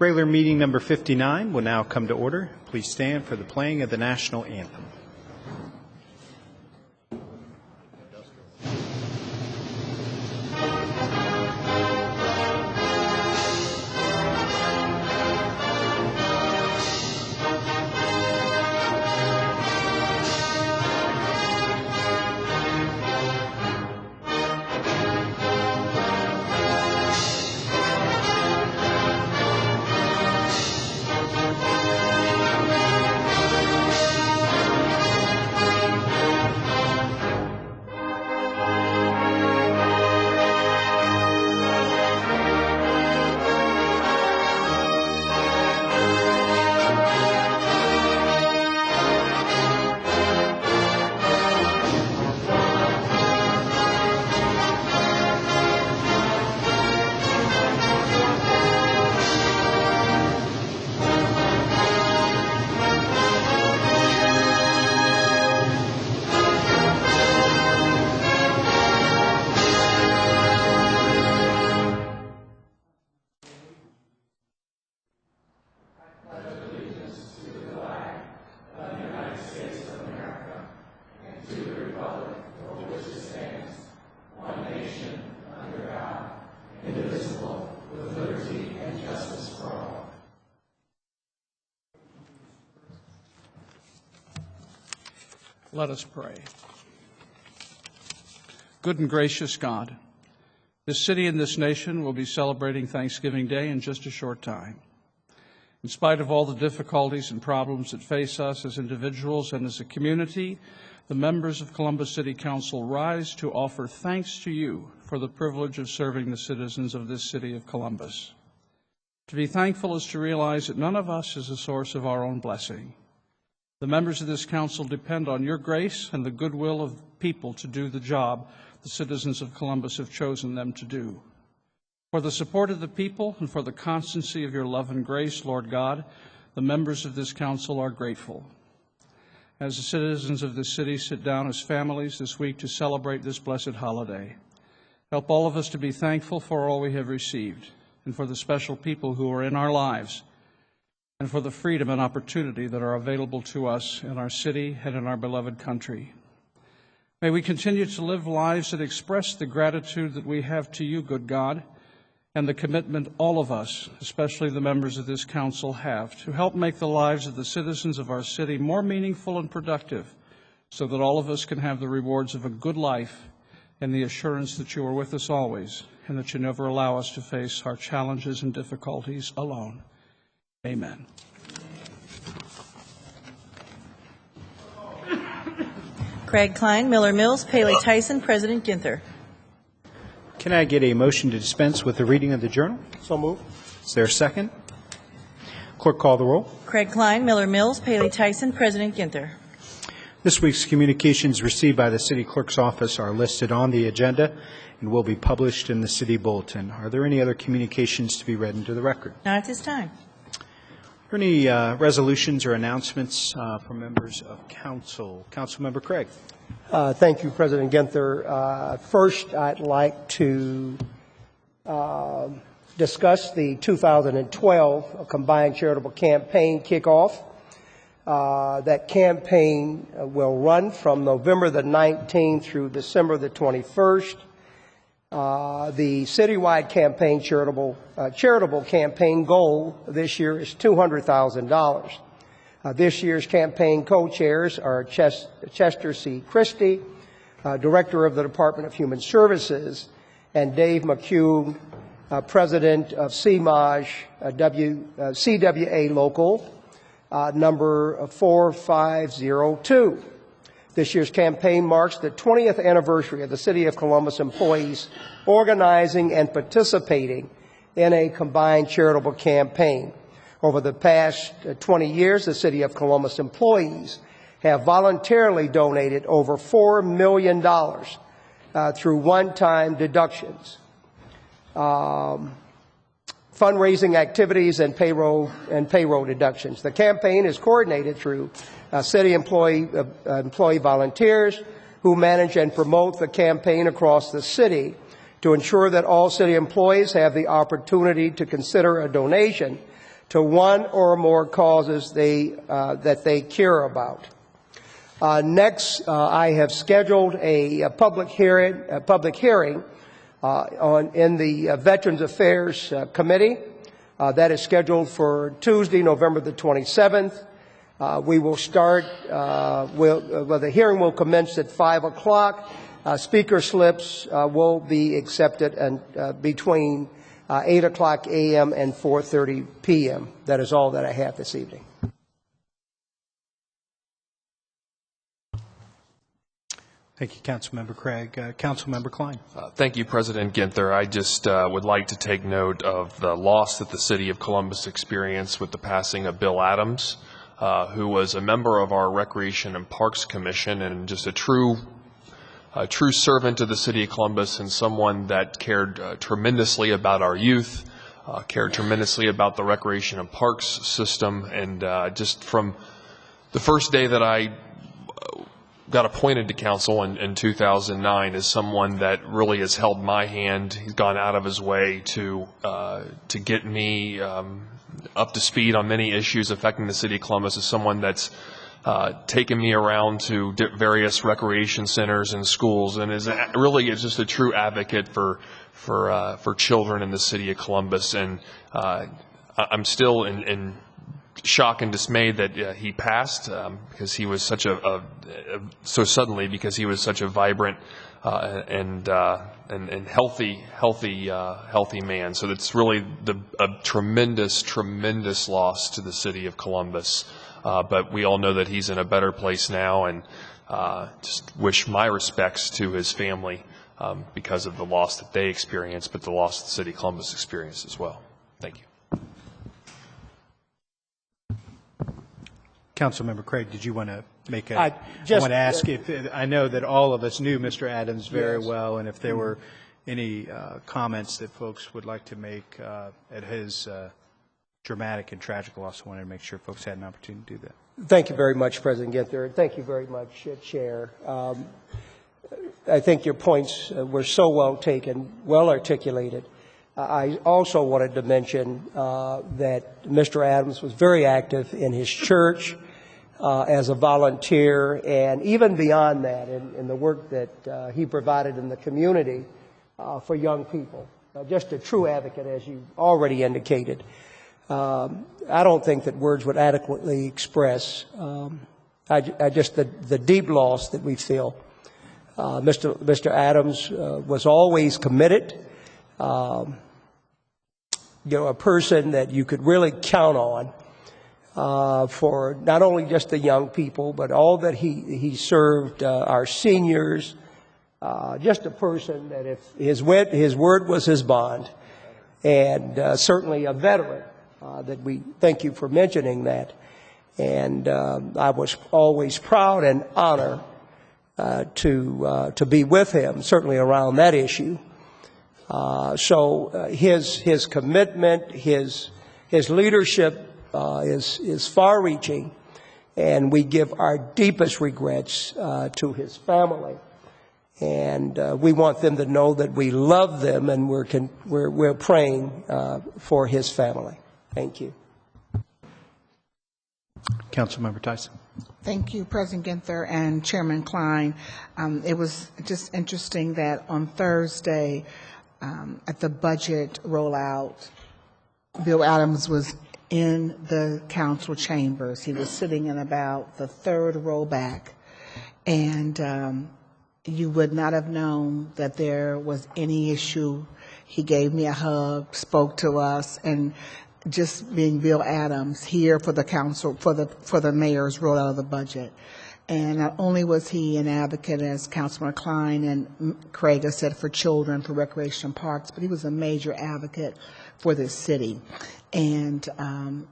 Regular meeting number 59 will now come to order. Please stand for the playing of the national anthem. Let us pray. Good and gracious God, this city and this nation will be celebrating Thanksgiving Day in just a short time. In spite of all the difficulties and problems that face us as individuals and as a community, the members of Columbus City Council rise to offer thanks to you for the privilege of serving the citizens of this city of Columbus. To be thankful is to realize that none of us is the source of our own blessing. The members of this council depend on your grace and the goodwill of people to do the job the citizens of Columbus have chosen them to do. For the support of the people and for the constancy of your love and grace, Lord God, the members of this council are grateful. As the citizens of this city sit down as families this week to celebrate this blessed holiday, help all of us to be thankful for all we have received and for the special people who are in our lives, and for the freedom and opportunity that are available to us in our city and in our beloved country. May we continue to live lives that express the gratitude that we have to you, good God, and the commitment all of us, especially the members of this council, have to help make the lives of the citizens of our city more meaningful and productive, so that all of us can have the rewards of a good life and the assurance that you are with us always and that you never allow us to face our challenges and difficulties alone. Amen. Craig Klein, Miller Mills, Paley Tyson, President Ginther. Can I get a motion to dispense with the reading of the journal? So moved. Is there a second? Clerk, call the roll. Craig Klein, Miller Mills, Paley Tyson, President Ginther. This week's communications received by the City Clerk's office are listed on the agenda and will be published in the City Bulletin. Are there any other communications to be read into the record? Not at this time. Are there any resolutions or announcements from members of council? Councilmember Craig. Thank you, President Ginther. First, I'd like to discuss the 2012 Combined Charitable Campaign kickoff. That campaign will run from November the 19th through December the 21st. The citywide campaign charitable campaign goal this year is $200,000. This year's campaign co-chairs are Chester C. Christie, Director of the Department of Human Services, and Dave McHugh, President of CMAJ, CWA Local, number 4502. This year's campaign marks the 20th anniversary of the City of Columbus employees organizing and participating in a combined charitable campaign. Over the past 20 years, the City of Columbus employees have voluntarily donated over $4 million through one-time deductions, fundraising activities, and payroll deductions. The campaign is coordinated through city employee volunteers who manage and promote the campaign across the city to ensure that all city employees have the opportunity to consider a donation to one or more causes that they care about. Next, I have scheduled a public hearing in the Veterans Affairs Committee. That is scheduled for Tuesday, November the 27th. We will start, the hearing will commence at 5 o'clock. Speaker slips will be accepted between 8 o'clock a.m. and 4:30 p.m. That is all that I have this evening. Thank you, Councilmember Craig. Councilmember Klein. Thank you, President Ginther. I just would like to take note of the loss that the city of Columbus experienced with the passing of Bill Adams, who was a member of our Recreation and Parks Commission and just a true servant of the city of Columbus and someone that cared tremendously about our youth, cared tremendously about the Recreation and Parks system, and just from the first day that I got appointed to council in 2009 as someone that really has held my hand. He's gone out of his way to get me up to speed on many issues affecting the city of Columbus, as someone that's taken me around to various recreation centers and schools, and is just a true advocate for children in the city of Columbus. And I'm still in shock and dismay that he passed because he was such so suddenly, because he was such a vibrant and healthy man. So that's really a tremendous loss to the city of Columbus. But we all know that he's in a better place now, and just wish my respects to his family because of the loss that they experienced, but the loss the city of Columbus experienced as well. Thank you. Councilmember Craig, did you want to make a? I want to ask if I know that all of us knew Mr. Adams very well, and if there were any comments that folks would like to make at his dramatic and tragic loss. I wanted to make sure folks had an opportunity to do that. Thank you very much, President Ginther, and thank you very much, Chair. I think your points were so well taken, well articulated. I also wanted to mention that Mr. Adams was very active in his church as a volunteer, and even beyond that, in the work that he provided in the community for young people. Just a true advocate, as you already indicated. I don't think that words would adequately express just the deep loss that we feel. Mr. Adams was always committed. A person that you could really count on for not only just the young people, but all that he served our seniors. Just a person that if his word was his bond, and certainly a veteran. That we thank you for mentioning that. And I was always proud and honored to be with him, certainly around that issue. So his commitment, his leadership is far-reaching, and we give our deepest regrets to his family. And we want them to know that we love them, and we're praying for his family. Thank you. Councilmember Tyson. Thank you, President Ginther and Chairman Klein. It was just interesting that on Thursday, at the budget rollout, Bill Adams was in the council chambers. He was sitting in about the third row back, and you would not have known that there was any issue. He gave me a hug, spoke to us, and just being Bill Adams here for the council, for the mayor's rollout of the budget. And not only was he an advocate, as Councilman Klein and Craig has said, for children, for recreation and parks, but he was a major advocate for this city. And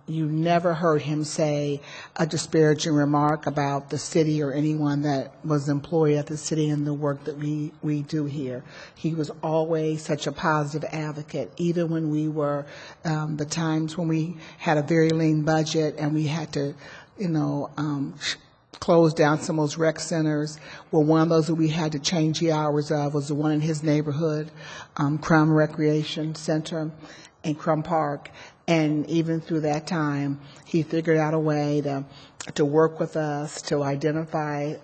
you never heard him say a disparaging remark about the city or anyone that was employed at the city and the work that we do here. He was always such a positive advocate, even when we were, the times when we had a very lean budget and we had to, close down some of those rec centers. Well, one of those that we had to change the hours of was the one in his neighborhood, Crum Recreation Center and Crum Park. And even through that time, he figured out a way to work with us, to identify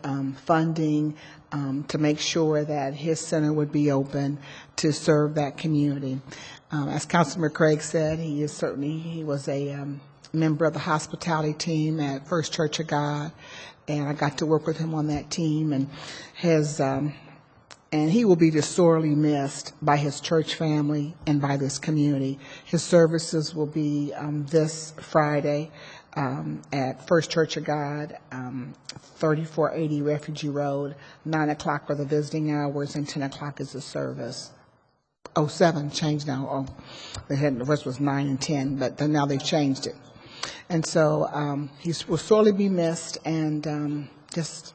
funding, to make sure that his center would be open to serve that community. As Councilmember Craig said, he was a member of the hospitality team at First Church of God, and I got to work with him on that team, and and he will be just sorely missed by his church family and by this community. His services will be this Friday at First Church of God, 3480 Refugee Road. 9 o'clock are the visiting hours, and 10 o'clock is the service. 7 changed now. The first was 9 and 10, but now they've changed it. And so he will sorely be missed, and just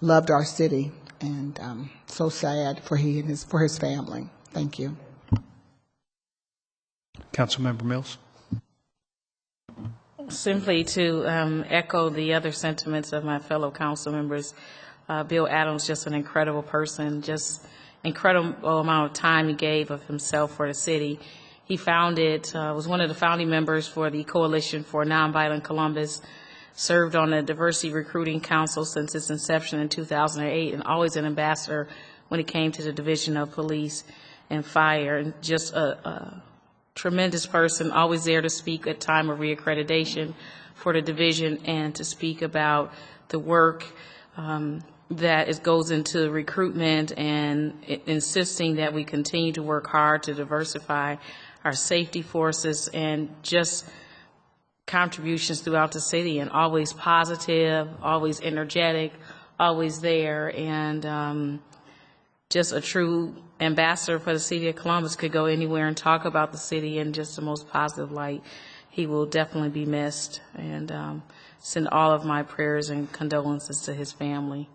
loved our city, and so sad for his family. Thank you. Councilmember Mills. Simply to echo the other sentiments of my fellow council members, Bill Adams, just an incredible person, just incredible amount of time he gave of himself for the city. He was one of the founding members for the Coalition for Nonviolent Columbus, served on the Diversity Recruiting Council since its inception in 2008, and always an ambassador when it came to the Division of Police and Fire. And just a tremendous person, always there to speak at time of reaccreditation for the division and to speak about the work that goes into recruitment and insisting that we continue to work hard to diversify our safety forces, and just contributions throughout the city, and always positive, always energetic, always there, and just a true ambassador for the city of Columbus. Could go anywhere and talk about the city in just the most positive light. He will definitely be missed, and send all of my prayers and condolences to his family.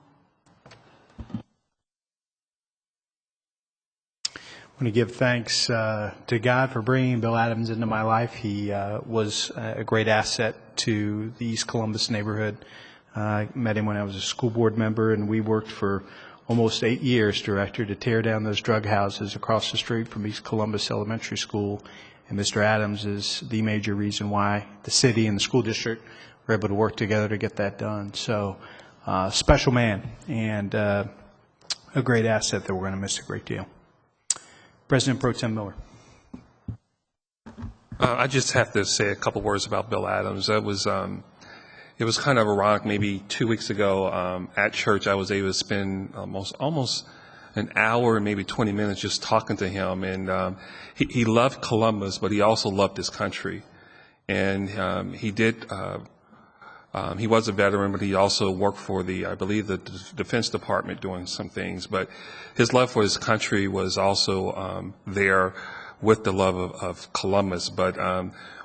I want to give thanks to God for bringing Bill Adams into my life. He was a great asset to the East Columbus neighborhood. I met him when I was a school board member, and we worked for almost 8 years, Director, to tear down those drug houses across the street from East Columbus Elementary School. And Mr. Adams is the major reason why the city and the school district were able to work together to get that done. So, special man, and a great asset that we're going to miss a great deal. President Pro Tem Miller. I just have to say a couple words about Bill Adams. It was kind of ironic. Maybe 2 weeks ago at church, I was able to spend almost an hour and maybe 20 minutes just talking to him. And he loved Columbus, but he also loved his country. And he was a veteran, but he also worked for I believe the Defense Department doing some things. But his love for his country was also there with the love of Columbus. But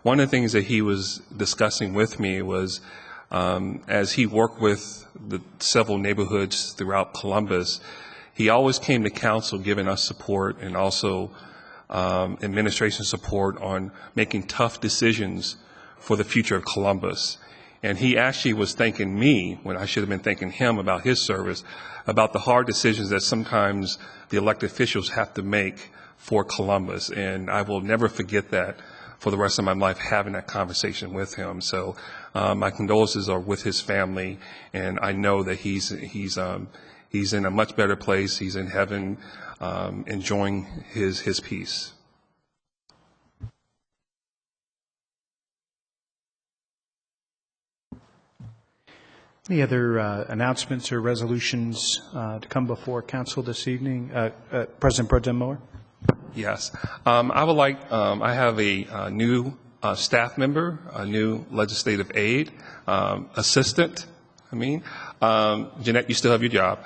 one of the things that he was discussing with me was as he worked with the several neighborhoods throughout Columbus, he always came to council giving us support, and also administration support on making tough decisions for the future of Columbus. And he actually was thanking me, when I should have been thanking him, about his service, about the hard decisions that sometimes the elected officials have to make for Columbus. And I will never forget that for the rest of my life, having that conversation with him. So my condolences are with his family, and I know that he's in a much better place. He's in heaven, enjoying his peace. Any other announcements or resolutions to come before council this evening? President Pro Tem Miller? Yes. I would like, I have a new staff member, a new legislative aide, assistant. Jeanette, you still have your job.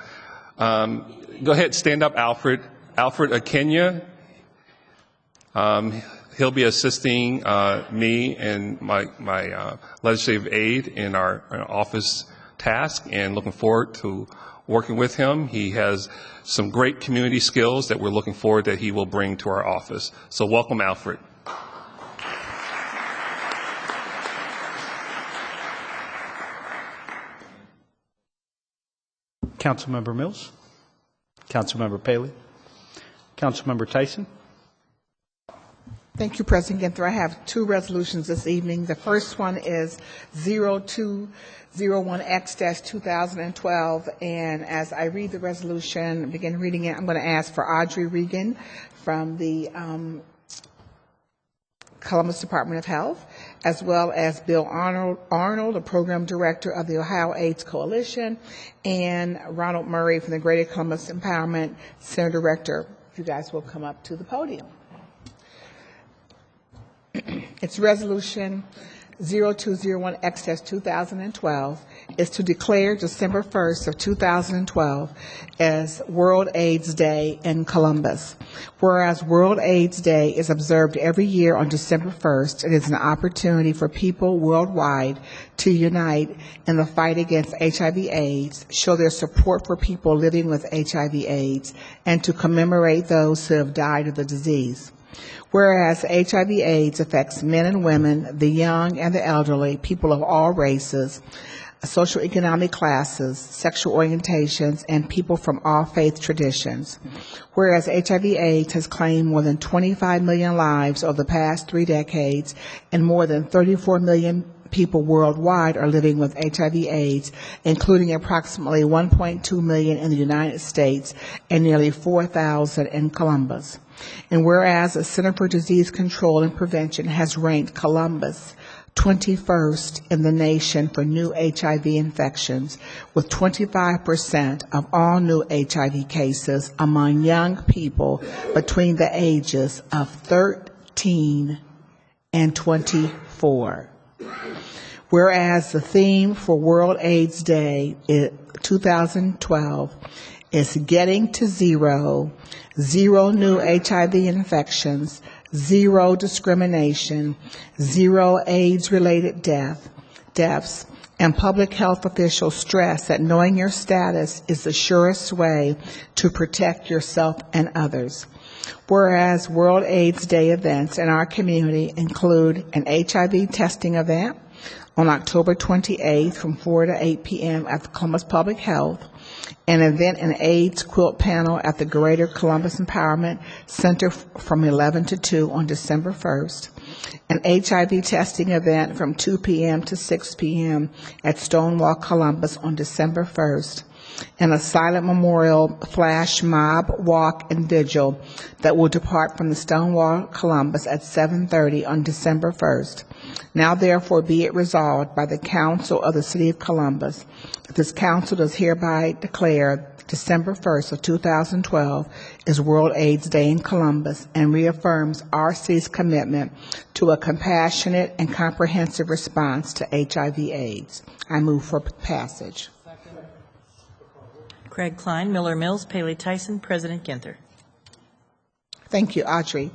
Go ahead, stand up, Alfred. Alfred Akenya. He'll be assisting me and my legislative aide in our office task, and looking forward to working with him. He has some great community skills that we're looking forward that he will bring to our office. So welcome, Alfred. Councilmember Mills, Councilmember Paley, Councilmember Tyson. Thank you, President Ginther. I have two resolutions this evening. The first one is 0201X-2012, and as I read the resolution, begin reading it, I'm going to ask for Audrey Regan from the Columbus Department of Health, as well as Bill Arnold, the Program Director of the Ohio AIDS Coalition, and Ronald Murray from the Greater Columbus Empowerment Center Director. If you guys will come up to the podium. It's Resolution 0201X-2012 is to declare December 1st of 2012 as World AIDS Day in Columbus. Whereas World AIDS Day is observed every year on December 1st, it is an opportunity for people worldwide to unite in the fight against HIV/AIDS, show their support for people living with HIV/AIDS, and to commemorate those who have died of the disease. Whereas HIV/AIDS affects men and women, the young and the elderly, people of all races, socioeconomic classes, sexual orientations, and people from all faith traditions. Whereas HIV/AIDS has claimed more than 25 million lives over the past 3 decades, and more than 34 million people worldwide are living with HIV/AIDS, including approximately 1.2 million in the United States and nearly 4,000 in Columbus. And whereas the Center for Disease Control and Prevention has ranked Columbus 21st in the nation for new HIV infections, with 25% of all new HIV cases among young people between the ages of 13 and 24. Whereas the theme for World AIDS Day 2012 is getting to zero, zero new HIV infections, zero discrimination, zero AIDS-related deaths, and public health officials stress that knowing your status is the surest way to protect yourself and others. Whereas World AIDS Day events in our community include an HIV testing event on October 28th from 4 to 8 p.m. at the Columbus Public Health, an event in AIDS quilt panel at the Greater Columbus Empowerment Center from 11 to 2 on December 1st, an HIV testing event from 2 p.m. to 6 p.m. at Stonewall Columbus on December 1st, and a silent memorial flash mob walk and vigil that will depart from the Stonewall Columbus at 7:30 on December 1st. Now therefore be it resolved by the Council of the City of Columbus that this council does hereby declare December 1st of 2012 is World AIDS Day in Columbus, and reaffirms our city's commitment to a compassionate and comprehensive response to HIV/AIDS. I move for passage. Craig Klein, Miller Mills, Paley Tyson, President Ginther. Thank you, Audrey.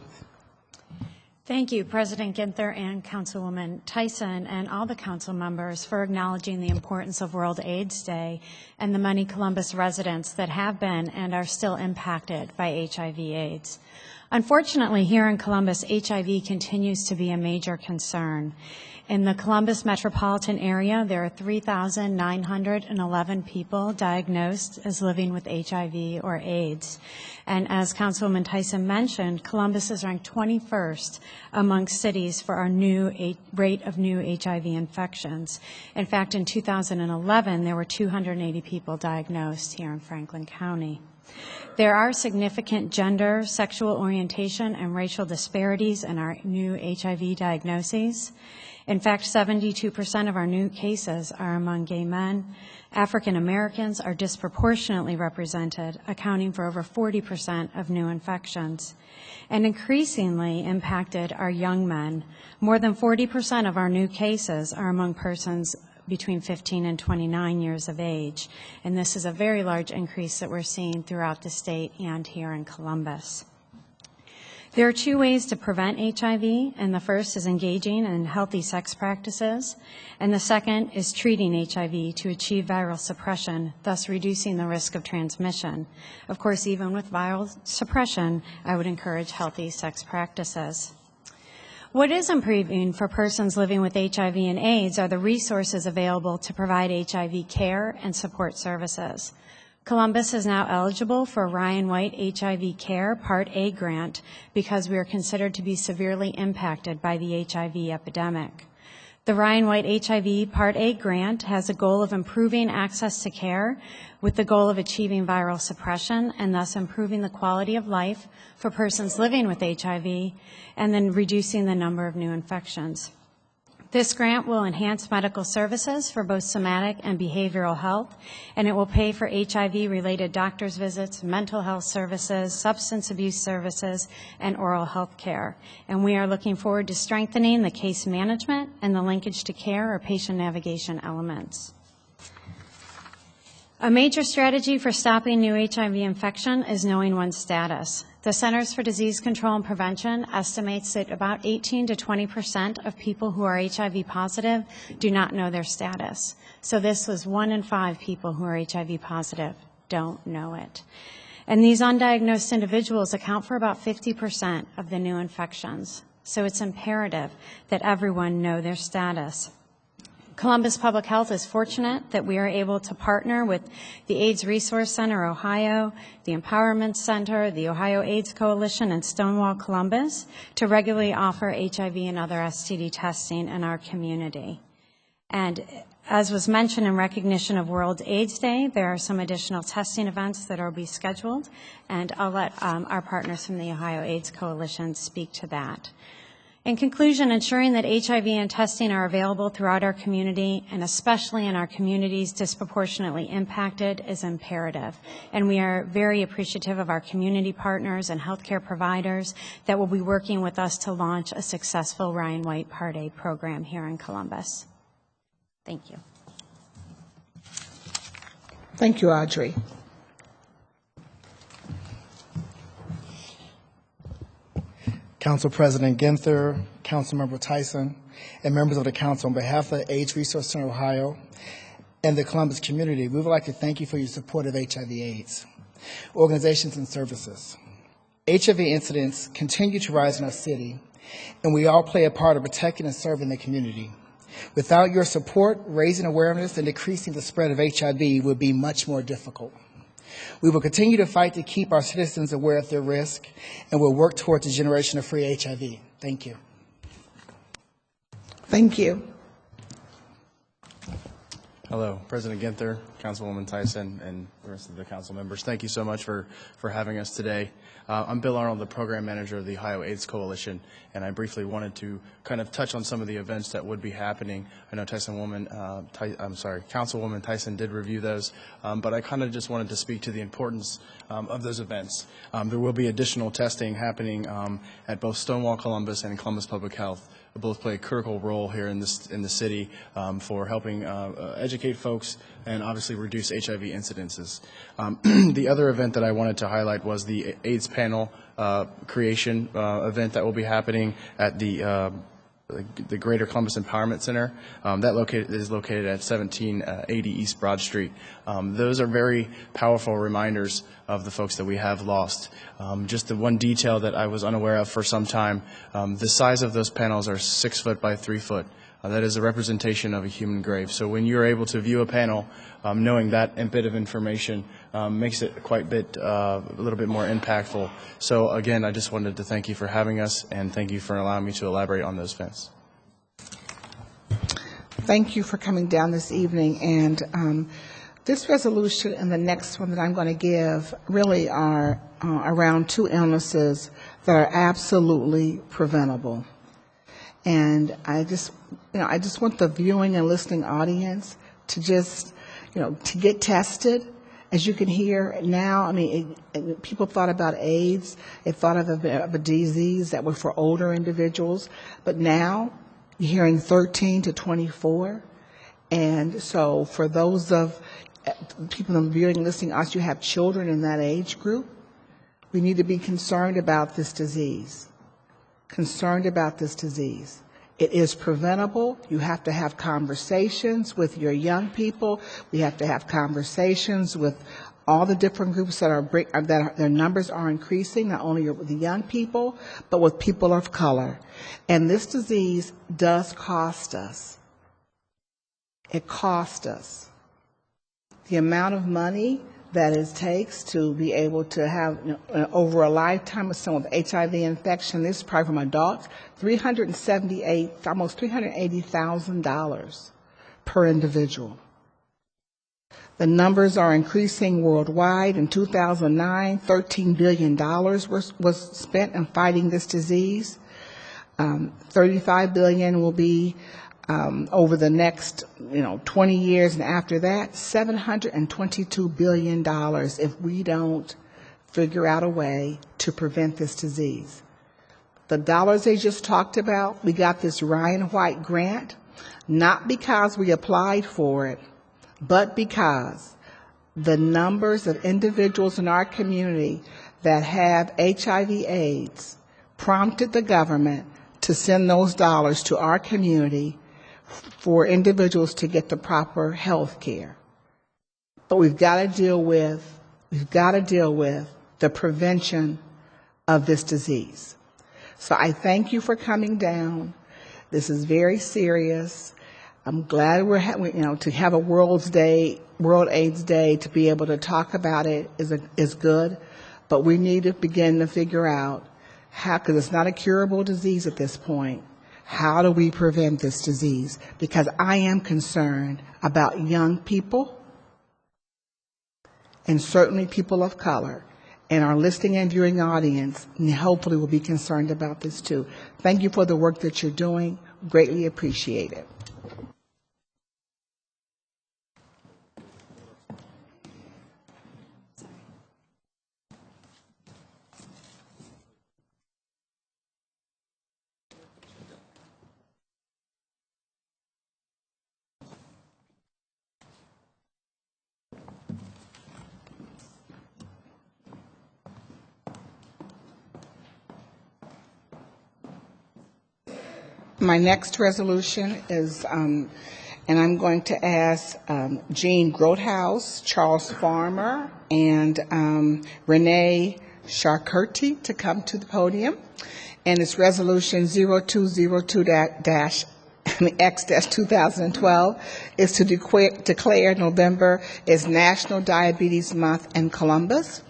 Thank you, President Ginther and Councilwoman Tyson and all the council members for acknowledging the importance of World AIDS Day and the many Columbus residents that have been and are still impacted by HIV/AIDS. Unfortunately, here in Columbus, HIV continues to be a major concern. In the Columbus metropolitan area, there are 3,911 people diagnosed as living with HIV or AIDS. And as Councilwoman Tyson mentioned, Columbus is ranked 21st amongst cities for our rate of new HIV infections. In fact, in 2011, there were 280 people diagnosed here in Franklin County. There are significant gender, sexual orientation, and racial disparities in our new HIV diagnoses. In fact, 72% of our new cases are among gay men. African Americans are disproportionately represented, accounting for over 40% of new infections. And increasingly impacted are young men. More than 40% of our new cases are among persons between 15 and 29 years of age. And this is a very large increase that we're seeing throughout the state and here in Columbus. There are 2 ways to prevent HIV, and the first is engaging in healthy sex practices, and the second is treating HIV to achieve viral suppression, thus reducing the risk of transmission. Of course, even with viral suppression, I would encourage healthy sex practices. What is improving for persons living with HIV and AIDS are the resources available to provide HIV care and support services. Columbus is now eligible for Ryan White HIV Care Part A grant because we are considered to be severely impacted by the HIV epidemic. The Ryan White HIV Part A grant has a goal of improving access to care with the goal of achieving viral suppression and thus improving the quality of life for persons living with HIV and then reducing the number of new infections. This grant will enhance medical services for both somatic and behavioral health, and it will pay for HIV-related doctor's visits, mental health services, substance abuse services, and oral health care. And we are looking forward to strengthening the case management and the linkage to care or patient navigation elements. A major strategy for stopping new HIV infection is knowing one's status. The Centers for Disease Control and Prevention estimates that about 18 to 20% of people who are HIV positive do not know their status. So this was 1 in 5 people who are HIV positive don't know it. And these undiagnosed individuals account for about 50% of the new infections. So it's imperative that everyone know their status. Columbus Public Health is fortunate that we are able to partner with the AIDS Resource Center Ohio, the Empowerment Center, the Ohio AIDS Coalition, and Stonewall Columbus to regularly offer HIV and other STD testing in our community. And as was mentioned in recognition of World AIDS Day, there are some additional testing events that will be scheduled, and I'll let our partners from the Ohio AIDS Coalition speak to that. In conclusion, ensuring that HIV and testing are available throughout our community, and especially in our communities disproportionately impacted, is imperative. And we are very appreciative of our community partners and healthcare providers that will be working with us to launch a successful Ryan White Part A program here in Columbus. Thank you. Thank you, Audrey. Council President Ginther, Councilmember Tyson, and members of the council, on behalf of the AIDS Resource Center Ohio and the Columbus community, we would like to thank you for your support of HIV/AIDS organizations and services. HIV incidents continue to rise in our city, and we all play a part of protecting and serving the community. Without your support, raising awareness and decreasing the spread of HIV would be much more difficult. We will continue to fight to keep our citizens aware of their risk, and will work towards a generation of free HIV. Thank you. Thank you. Hello, President Ginther, Councilwoman Tyson, and the rest of the council members. Thank you so much for having us today. I'm Bill Arnold, the program manager of the Ohio AIDS Coalition, and I briefly wanted to kind of touch on some of the events that would be happening. I know Councilwoman Tyson did review those, but I kind of just wanted to speak to the importance of those events. There will be additional testing happening at both Stonewall Columbus and Columbus Public Health. Both play a critical role here in the city for helping educate folks and obviously reduce HIV incidences. The other event that I wanted to highlight was the AIDS panel creation event that will be happening at the Greater Columbus Empowerment Center. That is located at 1780 East Broad Street. Those are very powerful reminders of the folks that we have lost. Just the one detail that I was unaware of for some time, the size of those panels are 6 foot by 3 foot. That is a representation of a human grave. So when you're able to view a panel, knowing that bit of information makes it a little bit more impactful. So again, I just wanted to thank you for having us, and thank you for allowing me to elaborate on those events. Thank you for coming down this evening. And this resolution and the next one that I'm going to give really are around 2 illnesses that are absolutely preventable. And I just want the viewing and listening audience to just, to get tested. As you can hear now, people thought about AIDS, they thought of a disease that was for older individuals, but now you're hearing 13 to 24. And so for those of people in the viewing and listening audience, you have children in that age group, we need to be concerned about this disease. It is preventable. You have to have conversations with your young people. We have to have conversations with all the different groups that their numbers are increasing, not only with the young people, but with people of color. And this disease does cost us. It costs us. The amount of money that it takes to be able to have, over a lifetime of someone with HIV infection, this is probably from adults, almost $380,000 per individual. The numbers are increasing worldwide. In 2009, $13 billion was spent in fighting this disease. $35 billion will be over the next 20 years, and after that, $722 billion if we don't figure out a way to prevent this disease. The dollars they just talked about, we got this Ryan White grant, not because we applied for it, but because the numbers of individuals in our community that have HIV/AIDS prompted the government to send those dollars to our community for individuals to get the proper health care. But we've got to deal with the prevention of this disease. So I thank you for coming down. This is very serious. I'm glad we're to have a World AIDS Day, to be able to talk about it is good, but we need to begin to figure out how, because it's not a curable disease at this point, how do we prevent this disease? Because I am concerned about young people and certainly people of color, and our listening and viewing audience hopefully will be concerned about this too. Thank you for the work that you're doing. Greatly appreciate it. My next resolution is, and I'm going to ask Jean Grothaus, Charles Farmer, and Renee Charcurti to come to the podium. And it's Resolution 0202-X-2012 is to declare November as National Diabetes Month in Columbus.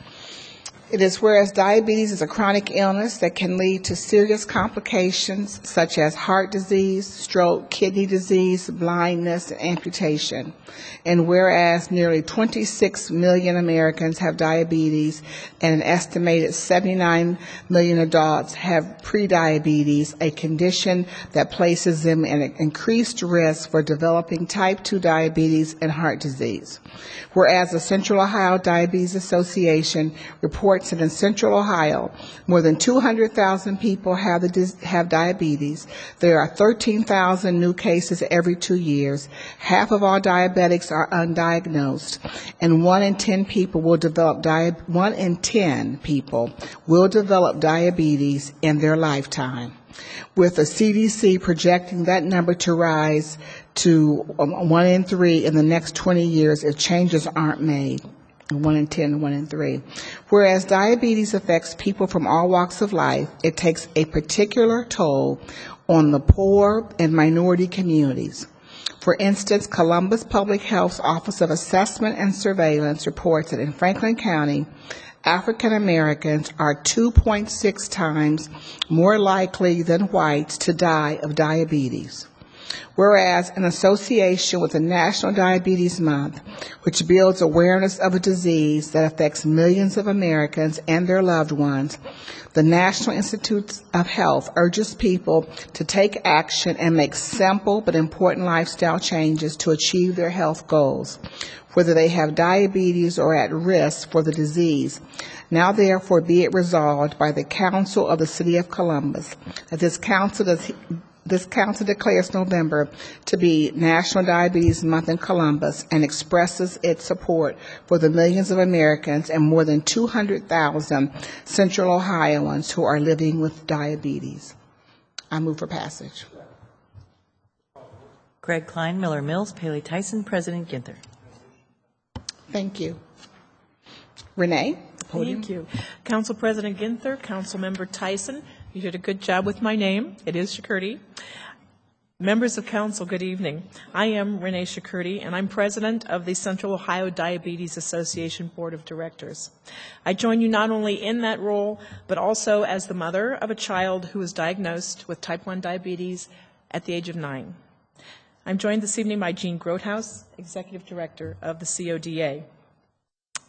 It is whereas diabetes is a chronic illness that can lead to serious complications such as heart disease, stroke, kidney disease, blindness, and amputation. And whereas nearly 26 million Americans have diabetes and an estimated 79 million adults have prediabetes, a condition that places them at an increased risk for developing type 2 diabetes and heart disease. Whereas the Central Ohio Diabetes Association reports that in Central Ohio, more than 200,000 people have diabetes. There are 13,000 new cases every 2 years. Half of all diabetics are undiagnosed, and 1 in 10 people will develop diabetes in their lifetime, with the CDC projecting that number to rise to 1 in 3 in the next 20 years if changes aren't made. 1 in 10, 1 in 3. Whereas diabetes affects people from all walks of life, it takes a particular toll on the poor and minority communities. For instance, Columbus Public Health's Office of Assessment and Surveillance reports that in Franklin County, African Americans are 2.6 times more likely than whites to die of diabetes. Whereas in association with the National Diabetes Month, which builds awareness of a disease that affects millions of Americans and their loved ones, the National Institutes of Health urges people to take action and make simple but important lifestyle changes to achieve their health goals, whether they have diabetes or are at risk for the disease. Now therefore be it resolved by the Council of the City of Columbus that this council declares November to be National Diabetes Month in Columbus and expresses its support for the millions of Americans and more than 200,000 Central Ohioans who are living with diabetes. I move for passage. Craig Klein, Miller Mills, Paley Tyson, President Ginther. Thank you. Renee, the podium. Thank you. Council President Ginther, Councilmember Tyson, you did a good job with my name. It is Shakurti. Members of Council, good evening. I am Renee Shakurti, and I'm president of the Central Ohio Diabetes Association Board of Directors. I join you not only in that role, but also as the mother of a child who was diagnosed with type 1 diabetes at the age of 9. I'm joined this evening by Jean Grothaus, Executive Director of the CODA.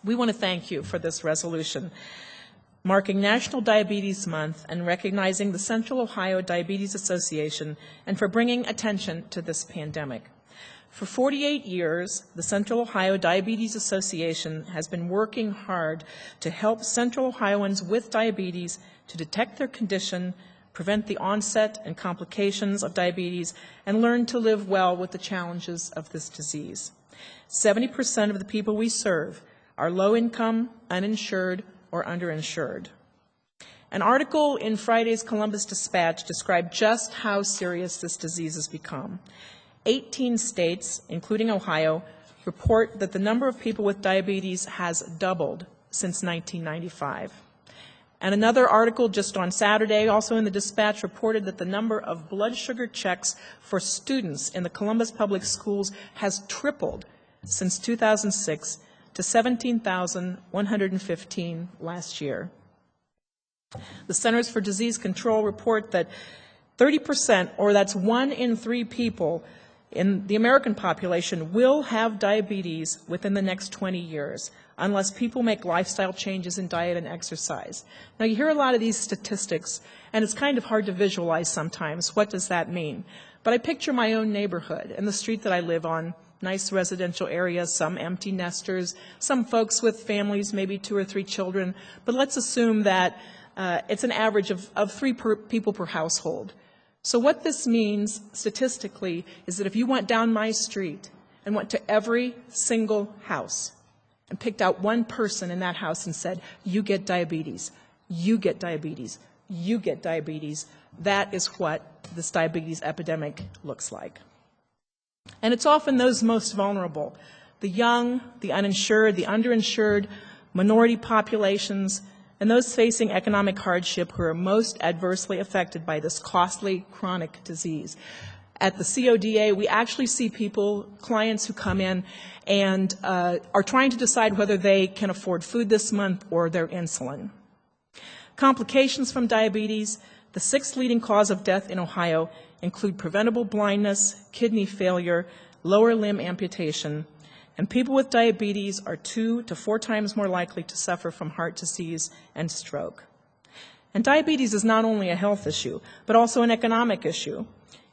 We want to thank you for this resolution, marking National Diabetes Month and recognizing the Central Ohio Diabetes Association and for bringing attention to this pandemic. For 48 years, the Central Ohio Diabetes Association has been working hard to help Central Ohioans with diabetes to detect their condition, prevent the onset and complications of diabetes, and learn to live well with the challenges of this disease. 70% of the people we serve are low-income, uninsured, or underinsured. An article in Friday's Columbus Dispatch described just how serious this disease has become. 18 states, including Ohio, report that the number of people with diabetes has doubled since 1995. And another article just on Saturday, also in the Dispatch, reported that the number of blood sugar checks for students in the Columbus Public Schools has tripled since 2006 to 17,115 last year. The Centers for Disease Control report that 30%, or that's 1 in 3 people in the American population, will have diabetes within the next 20 years, unless people make lifestyle changes in diet and exercise. Now, you hear a lot of these statistics, and it's kind of hard to visualize sometimes. What does that mean? But I picture my own neighborhood and the street that I live on. Nice residential areas, some empty nesters, some folks with families, maybe 2 or 3 children. But let's assume that it's an average of 3 people per household. So what this means statistically is that if you went down my street and went to every single house and picked out one person in that house and said, you get diabetes, you get diabetes, you get diabetes, that is what this diabetes epidemic looks like. And it's often those most vulnerable, the young, the uninsured, the underinsured, minority populations, and those facing economic hardship who are most adversely affected by this costly chronic disease. At the CODA, we actually see people, clients who come in and are trying to decide whether they can afford food this month or their insulin. Complications from diabetes, the 6th leading cause of death in Ohio, include preventable blindness, kidney failure, lower limb amputation, and people with diabetes are 2 to 4 times more likely to suffer from heart disease and stroke. And diabetes is not only a health issue, but also an economic issue.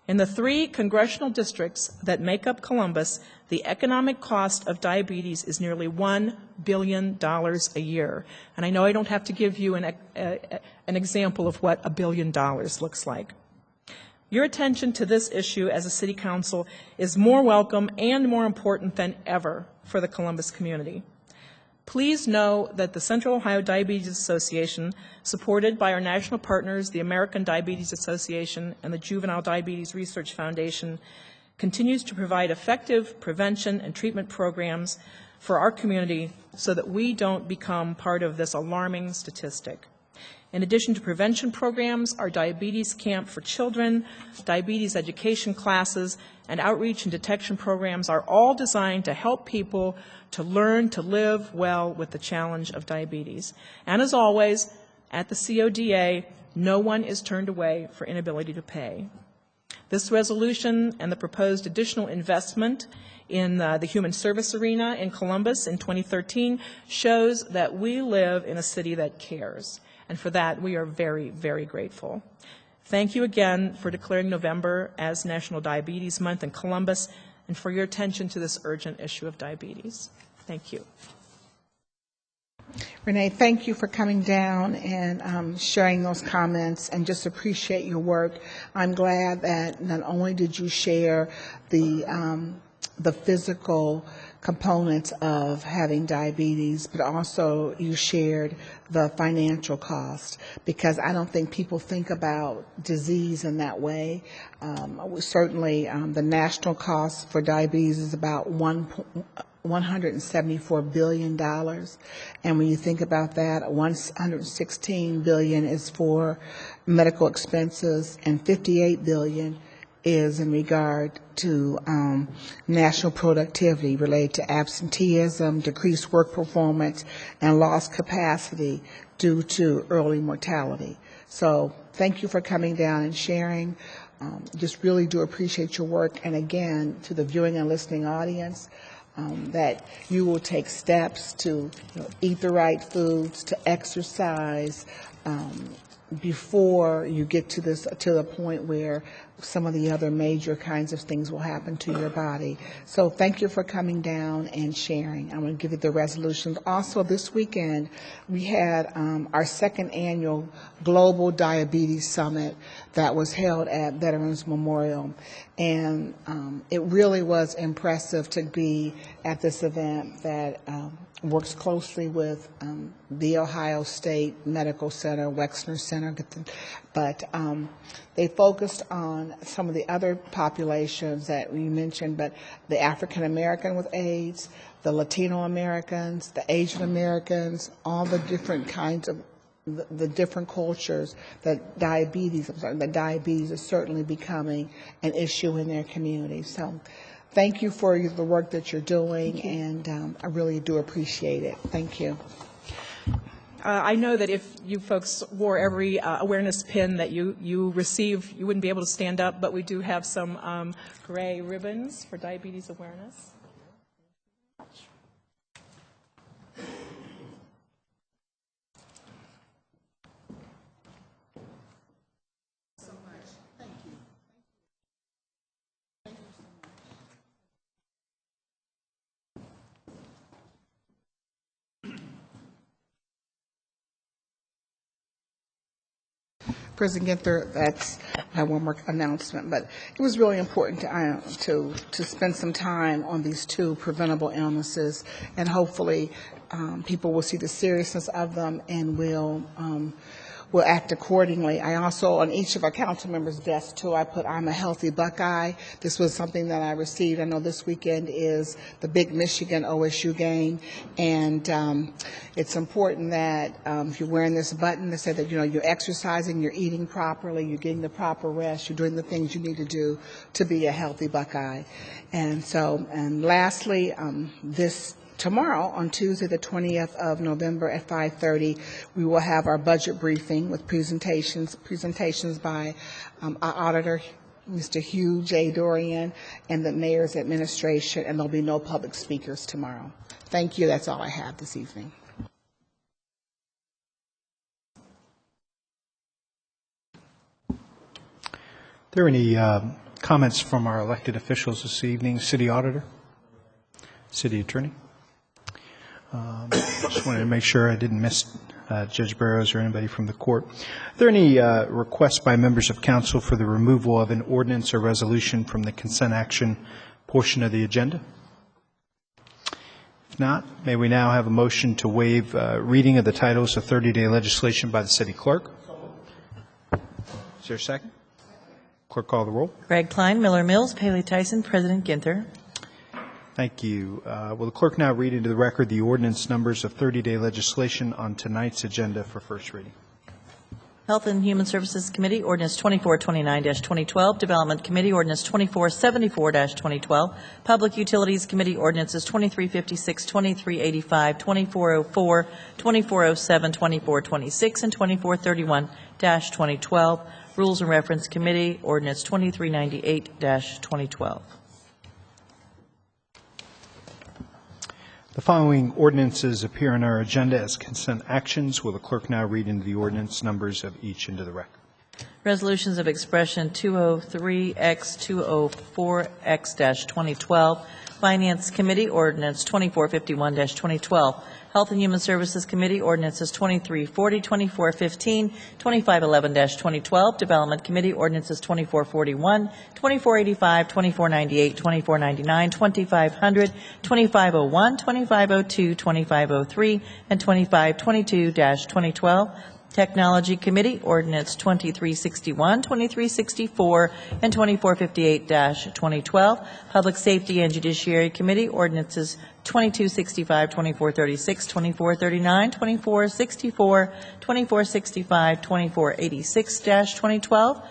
In the 3 congressional districts that make up Columbus, the economic cost of diabetes is nearly $1 billion a year. And I know I don't have to give you an example of what $1 billion looks like. Your attention to this issue as a city council is more welcome and more important than ever for the Columbus community. Please know that the Central Ohio Diabetes Association, supported by our national partners, the American Diabetes Association and the Juvenile Diabetes Research Foundation, continues to provide effective prevention and treatment programs for our community so that we don't become part of this alarming statistic. In addition to prevention programs, our diabetes camp for children, diabetes education classes, and outreach and detection programs are all designed to help people to learn to live well with the challenge of diabetes. And as always, at the CODA, no one is turned away for inability to pay. This resolution and the proposed additional investment in the human service arena in Columbus in 2013 shows that we live in a city that cares. And for that, we are very, very grateful. Thank you again for declaring November as National Diabetes Month in Columbus and for your attention to this urgent issue of diabetes. Thank you. Renee, thank you for coming down and sharing those comments, and just appreciate your work. I'm glad that not only did you share the physical components of having diabetes, but also you shared the financial cost, because I don't think people think about disease in that way. Certainly, the national cost for diabetes is about $174 billion. And when you think about that, $116 billion is for medical expenses and $58 billion is in regard to national productivity related to absenteeism, decreased work performance, and lost capacity due to early mortality. So thank you for coming down and sharing. Just really do appreciate your work. And again, to the viewing and listening audience, that you will take steps to eat the right foods, to exercise, before you get to the point where some of the other major kinds of things will happen to your body. So thank you for coming down and sharing. I'm going to give you the resolutions. Also, this weekend, we had our second annual Global Diabetes Summit that was held at Veterans Memorial. And it really was impressive to be at this event that works closely with the Ohio State Medical Center, Wexner Center, but they focused on some of the other populations that we mentioned, but the African American with AIDS, the Latino Americans, the Asian Americans, all the different kinds of the different cultures that diabetes is certainly becoming an issue in their community. So thank you for the work that you're doing, and I really do appreciate it. Thank you. I know that if you folks wore every awareness pin that you receive, you wouldn't be able to stand up, but we do have some gray ribbons for diabetes awareness. President Ginther, that's one more announcement, but it was really important to spend some time on these two preventable illnesses, and hopefully people will see the seriousness of them and will act accordingly. I also, on each of our council members' desks too, I put "I'm a healthy Buckeye." This was something that I received. I know this weekend is the big Michigan OSU game, and it's important that if you're wearing this button to say that you're exercising, you're eating properly, you're getting the proper rest, you're doing the things you need to do to be a healthy Buckeye. And so, and lastly, tomorrow, on Tuesday, the 20th of November at 5:30, we will have our budget briefing with presentations by our auditor, Mr. Hugh J. Dorian, and the mayor's administration, and there'll be no public speakers tomorrow. Thank you. That's all I have this evening. Are there any comments from our elected officials this evening? City Auditor? City Attorney? Just wanted to make sure I didn't miss Judge Barrows or anybody from the court. Are there any requests by members of council for the removal of an ordinance or resolution from the consent action portion of the agenda? If not, may we now have a motion to waive reading of the titles of 30-day legislation by the city clerk? Is there a second? Clerk, call the roll. Craig Klein, Miller Mills, Paley Tyson, President Ginther. Thank you. Will the clerk now read into the record the ordinance numbers of 30-day legislation on tonight's agenda for first reading? Health and Human Services Committee, Ordinance 2429-2012. Development Committee, Ordinance 2474-2012. Public Utilities Committee, Ordinances 2356, 2385, 2404, 2407, 2426, and 2431-2012. Rules and Reference Committee, Ordinance 2398-2012. The following ordinances appear on our agenda as consent actions. Will the clerk now read into the ordinance numbers of each into the record? Resolutions of Expression 203X, 204X-2012. Finance Committee, Ordinance 2451-2012. Health and Human Services Committee, Ordinances 2340, 2415, 2511-2012. Development Committee, Ordinances 2441, 2485, 2498, 2499, 2500, 2501, 2502, 2503, and 2522-2012. Technology Committee, Ordinance 2361, 2364, and 2458-2012. Public Safety and Judiciary Committee, Ordinances 2265, 2436, 2439, 2464, 2465, 2486-2012.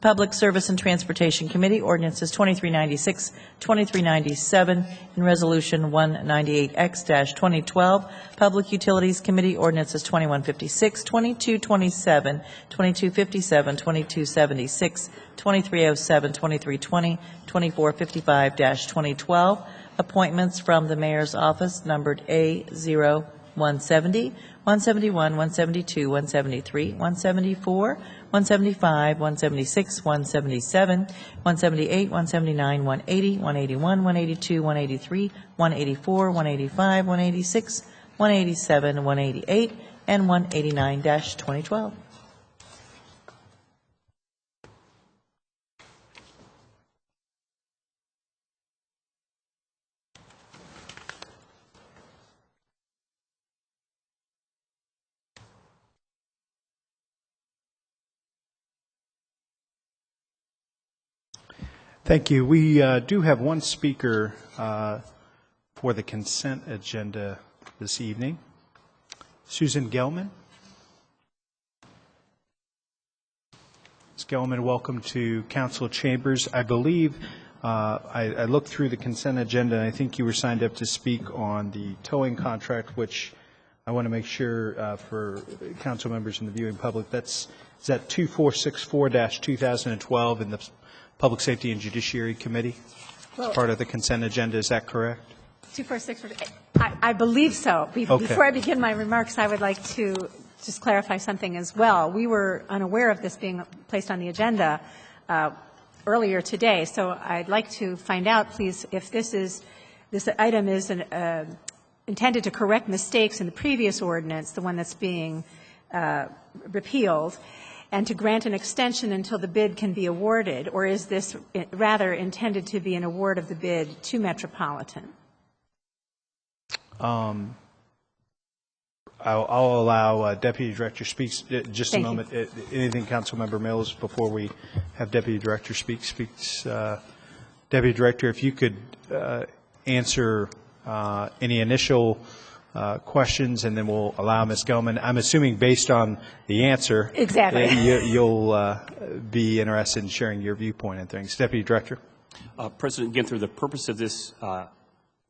Public Service and Transportation Committee, ordinances 2396, 2397, and Resolution 198X-2012. Public Utilities Committee, ordinances 2156, 2227, 2257, 2276, 2307, 2320, 2455-2012. Appointments from the Mayor's Office, numbered A0 170, 171, 172, 173, 174, 175, 176, 177, 178, 179, 180, 181, 182, 183, 184, 185, 186, 187, 188, and 189-2012. Thank you. We do have one speaker for the consent agenda this evening. Susan Gelman. Ms. Gelman, welcome to Council Chambers. I believe I looked through the consent agenda, and I think you were signed up to speak on the towing contract, which I want to make sure for council members and the viewing public, is that 2464-2012 in the Public Safety and Judiciary Committee, as part of the consent agenda. Is that correct? 2464. I believe so. Before I begin my remarks, I would like to just clarify something as well. We were unaware of this being placed on the agenda earlier today, so I'd like to find out, please, if this item is intended to correct mistakes in the previous ordinance, the one that's being repealed, and to grant an extension until the bid can be awarded, or is this rather intended to be an award of the bid to Metropolitan? I'll allow Deputy Director speaks just a moment. Anything, Councilmember Mills, before we have Deputy Director speaks. Deputy Director, if you could answer any initial questions, and then we'll allow Ms. Gelman. I'm assuming based on the answer, exactly, you'll be interested in sharing your viewpoint and things. Deputy Director. President Ginther, the purpose of this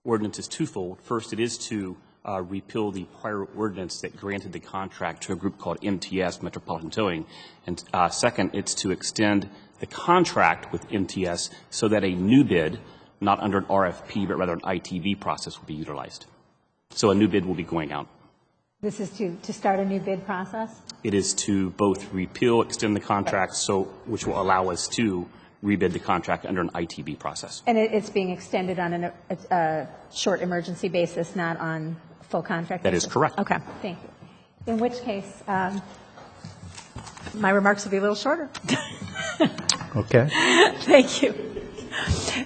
ordinance is twofold. First, it is to repeal the prior ordinance that granted the contract to a group called MTS, Metropolitan Towing. And second, it's to extend the contract with MTS so that a new bid, not under an RFP, but rather an ITV process, will be utilized. So a new bid will be going out. This is to start a new bid process? It is to both repeal, extend the contract, which will allow us to rebid the contract under an ITB process. And it's being extended on a short emergency basis, not on full contract basis? That is correct. Okay, thank you. In which case, my remarks will be a little shorter. Okay. Thank you.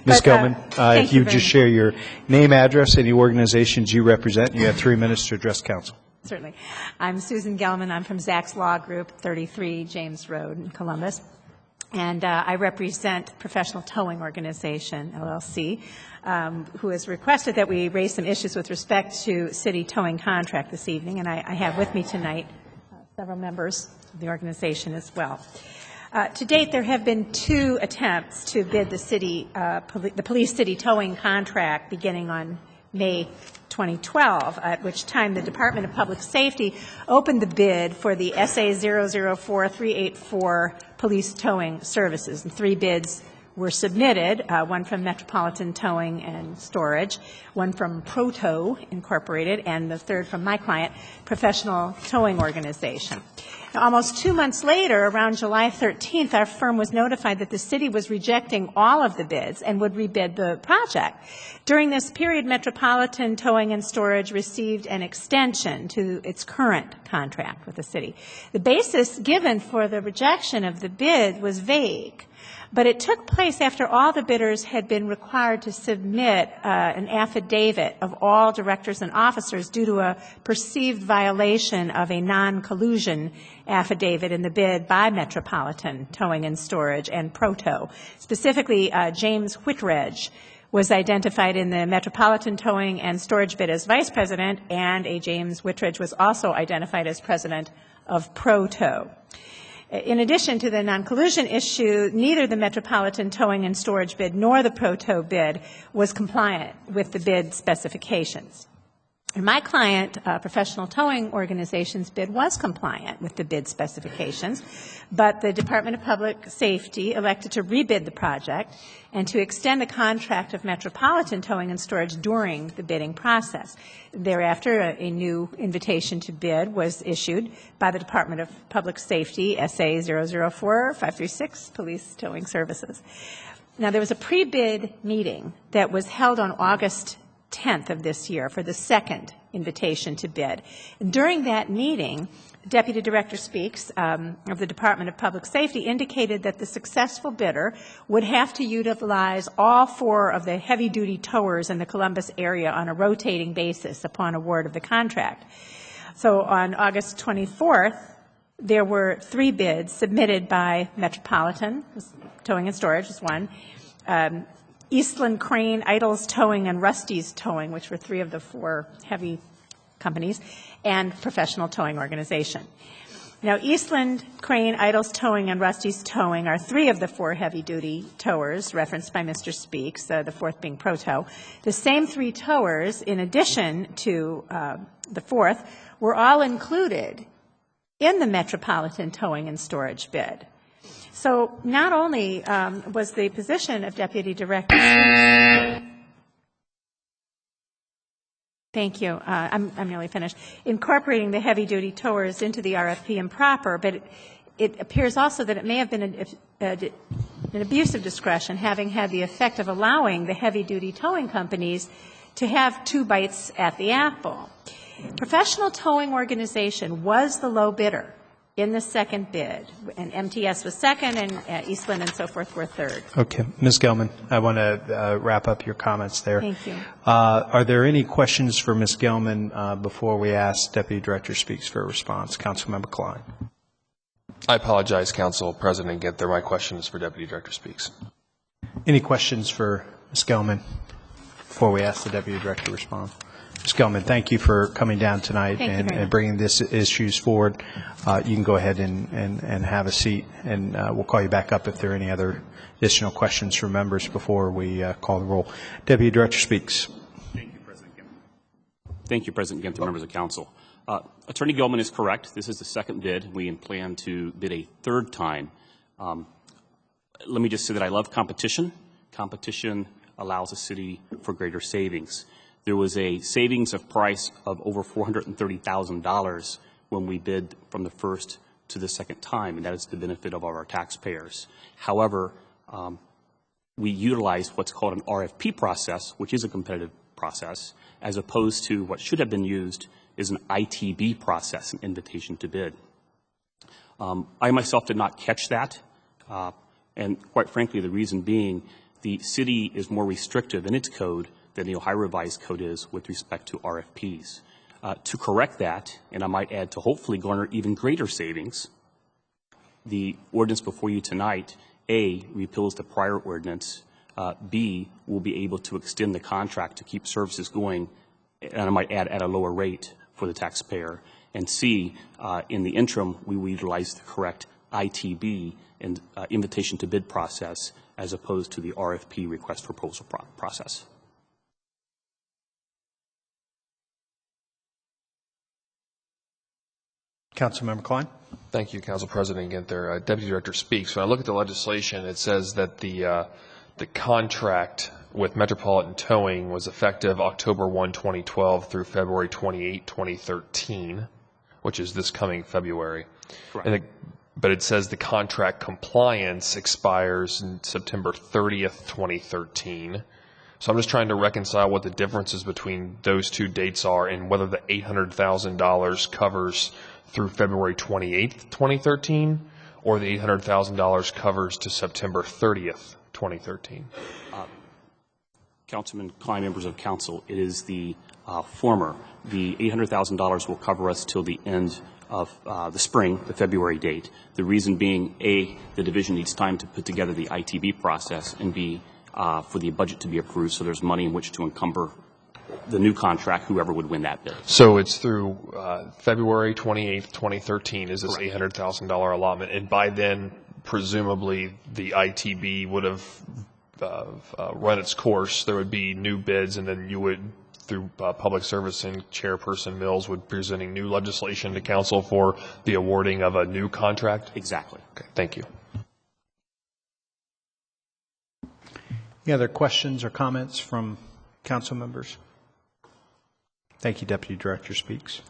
Ms. Gelman, if you just share your name, address, any organizations you represent, you have 3 minutes to address council. Certainly. I'm Susan Gelman. I'm from Zach's Law Group, 33 James Road in Columbus. And I represent Professional Towing Organization, LLC, who has requested that we raise some issues with respect to city towing contract this evening. And I have with me tonight several members of the organization as well. To date, there have been 2 attempts to bid the police city towing contract beginning on May 2012, at which time the Department of Public Safety opened the bid for the SA 004384 police towing services. And 3 bids were submitted, one from Metropolitan Towing and Storage, one from Proto Incorporated, and the third from my client, Professional Towing Organization. Now, almost 2 months later, around July 13th, our firm was notified that the city was rejecting all of the bids and would rebid the project. During this period, Metropolitan Towing and Storage received an extension to its current contract with the city. The basis given for the rejection of the bid was vague, but it took place after all the bidders had been required to submit an affidavit of all directors and officers due to a perceived violation of a non-collusion affidavit in the bid by Metropolitan Towing and Storage and Proto. Specifically, James Whitredge was identified in the Metropolitan Towing and Storage bid as vice president, and a James Whitredge was also identified as president of Proto. In addition to the non-collusion issue, neither the Metropolitan Towing and Storage bid nor the Pro-Tow bid was compliant with the bid specifications. And my client, Professional Towing Organization's bid was compliant with the bid specifications, but the Department of Public Safety elected to rebid the project and to extend the contract of Metropolitan Towing and Storage during the bidding process. Thereafter, a new invitation to bid was issued by the Department of Public Safety, SA 004-536, Police Towing Services. Now, there was a pre-bid meeting that was held on August 10th of this year for the second invitation to bid. During that meeting, Deputy Director Speaks of the Department of Public Safety indicated that the successful bidder would have to utilize all 4 of the heavy-duty towers in the Columbus area on a rotating basis upon award of the contract. So on August 24th, there were 3 bids submitted by Metropolitan Towing and Storage, is one, Eastland Crane, Idles Towing, and Rusty's Towing, which were 3 of the 4 heavy companies, and Professional Towing Organization. Now, Eastland Crane, Idles Towing, and Rusty's Towing are 3 of the 4 heavy-duty towers referenced by Mr. Speaks, the 4th being Pro-Tow. The same 3 towers, in addition to the 4th, were all included in the Metropolitan Towing and Storage bid. So not only was the position of Deputy Director... Thank you. I'm nearly finished. Incorporating the heavy-duty towers into the RFP improper, but it appears also that it may have been an abuse of discretion, having had the effect of allowing the heavy-duty towing companies to have 2 bites at the apple. Professional Towing Organization was the low bidder in the second bid, and MTS was second, and Eastland and so forth were third. Okay. Ms. Gelman, I want to wrap up your comments there. Thank you. Are there any questions for Ms. Gelman before we ask Deputy Director Speaks for a response? Councilmember Klein. I apologize, Council President Ginther. My question is for Deputy Director Speaks. Any questions for Ms. Gelman before we ask the Deputy Director to respond? Ms. Gelman, thank you for coming down tonight and bringing these issues forward. You can go ahead and have a seat, and we'll call you back up if there are any other additional questions from members before we call the roll. Deputy Director Speaks. Thank you, President Ginther. Thank you, President Ginther, members of Council. Attorney Gelman is correct. This is the second bid. We plan to bid a third time. Let me just say that I love competition. Competition allows a city for greater savings. There was a savings of price of over $430,000 when we bid from the first to the second time, and that is the benefit of our taxpayers. However, we utilized what's called an RFP process, which is a competitive process, as opposed to what should have been used is an ITB process, an invitation to bid. I myself did not catch that, and quite frankly, the reason being the city is more restrictive in its code than the Ohio Revised Code is with respect to RFPs. To correct that, and I might add to hopefully garner even greater savings, the ordinance before you tonight, A, repeals the prior ordinance, B, will be able to extend the contract to keep services going, and I might add at a lower rate for the taxpayer, and C, in the interim, we will utilize the correct ITB and invitation to bid process as opposed to the RFP request proposal process. Councilmember Klein. Thank you, Council President Ginther. Deputy Director Speaks. When I look at the legislation, it says that the contract with Metropolitan Towing was effective October 1, 2012 through February 28, 2013, which is this coming February. Correct. But it says the contract compliance expires in September 30th, 2013. So I'm just trying to reconcile what the differences between those 2 dates are and whether the $800,000 covers through February 28th, 2013, or the $800,000 covers to September 30th, 2013. Councilman Klein, members of council, it is the former. The $800,000 will cover us till the end of the spring, the February date. The reason being, A, the division needs time to put together the ITB process, and B, for the budget to be approved, so there's money in which to encumber the new contract, whoever would win that bid. So it's through February 28th, 2013 is this $800,000 allotment, and by then, presumably, the ITB would have run its course. There would be new bids, and then you would, through Public Service and Chairperson Mills, would be presenting new legislation to council for the awarding of a new contract? Exactly. Okay, thank you. Any other questions or comments from council members? Thank you, Deputy Director Speaks.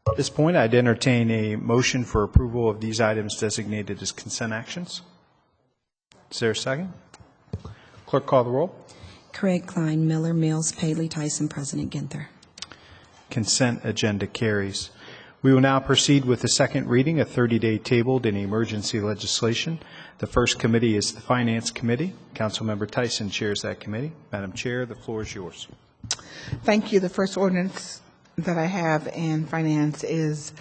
At this point, I'd entertain a motion for approval of these items designated as consent actions. Is there a second? Clerk, call the roll. Craig Klein, Miller, Mills, Paley, Tyson, President Ginther. Consent agenda carries. We will now proceed with the second reading of 30-day tabled and emergency legislation. The first committee is the Finance Committee. Councilmember Tyson chairs that committee. Madam Chair, the floor is yours. Thank you. The first ordinance that I have in finance is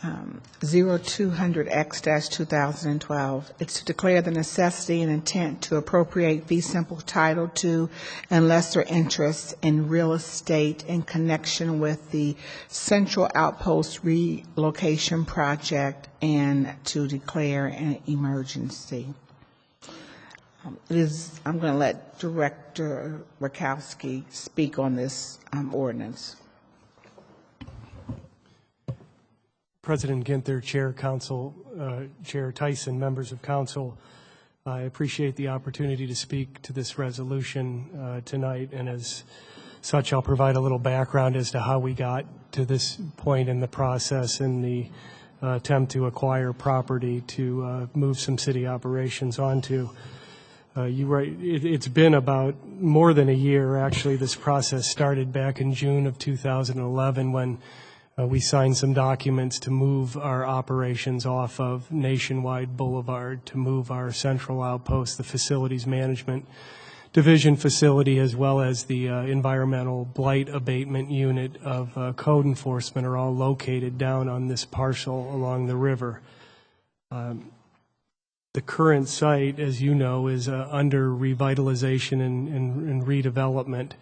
0200X-2012. It's to declare the necessity and intent to appropriate fee simple title to and lesser interest in real estate in connection with the Central Outpost relocation project and to declare an emergency. I'm going to let Director Rakowski speak on this ordinance. President Ginther, Chair Council, Chair Tyson, members of Council, I appreciate the opportunity to speak to this resolution tonight, and as such, I'll provide a little background as to how we got to this point in the process in the attempt to acquire property to move some city operations onto. It's been about more than a year. Actually, this process started back in June of 2011 when we signed some documents to move our operations off of Nationwide Boulevard, to move our Central Outpost, the Facilities Management Division facility, as well as the Environmental Blight Abatement Unit of Code Enforcement are all located down on this parcel along the river. The current site, as you know, is under revitalization and redevelopment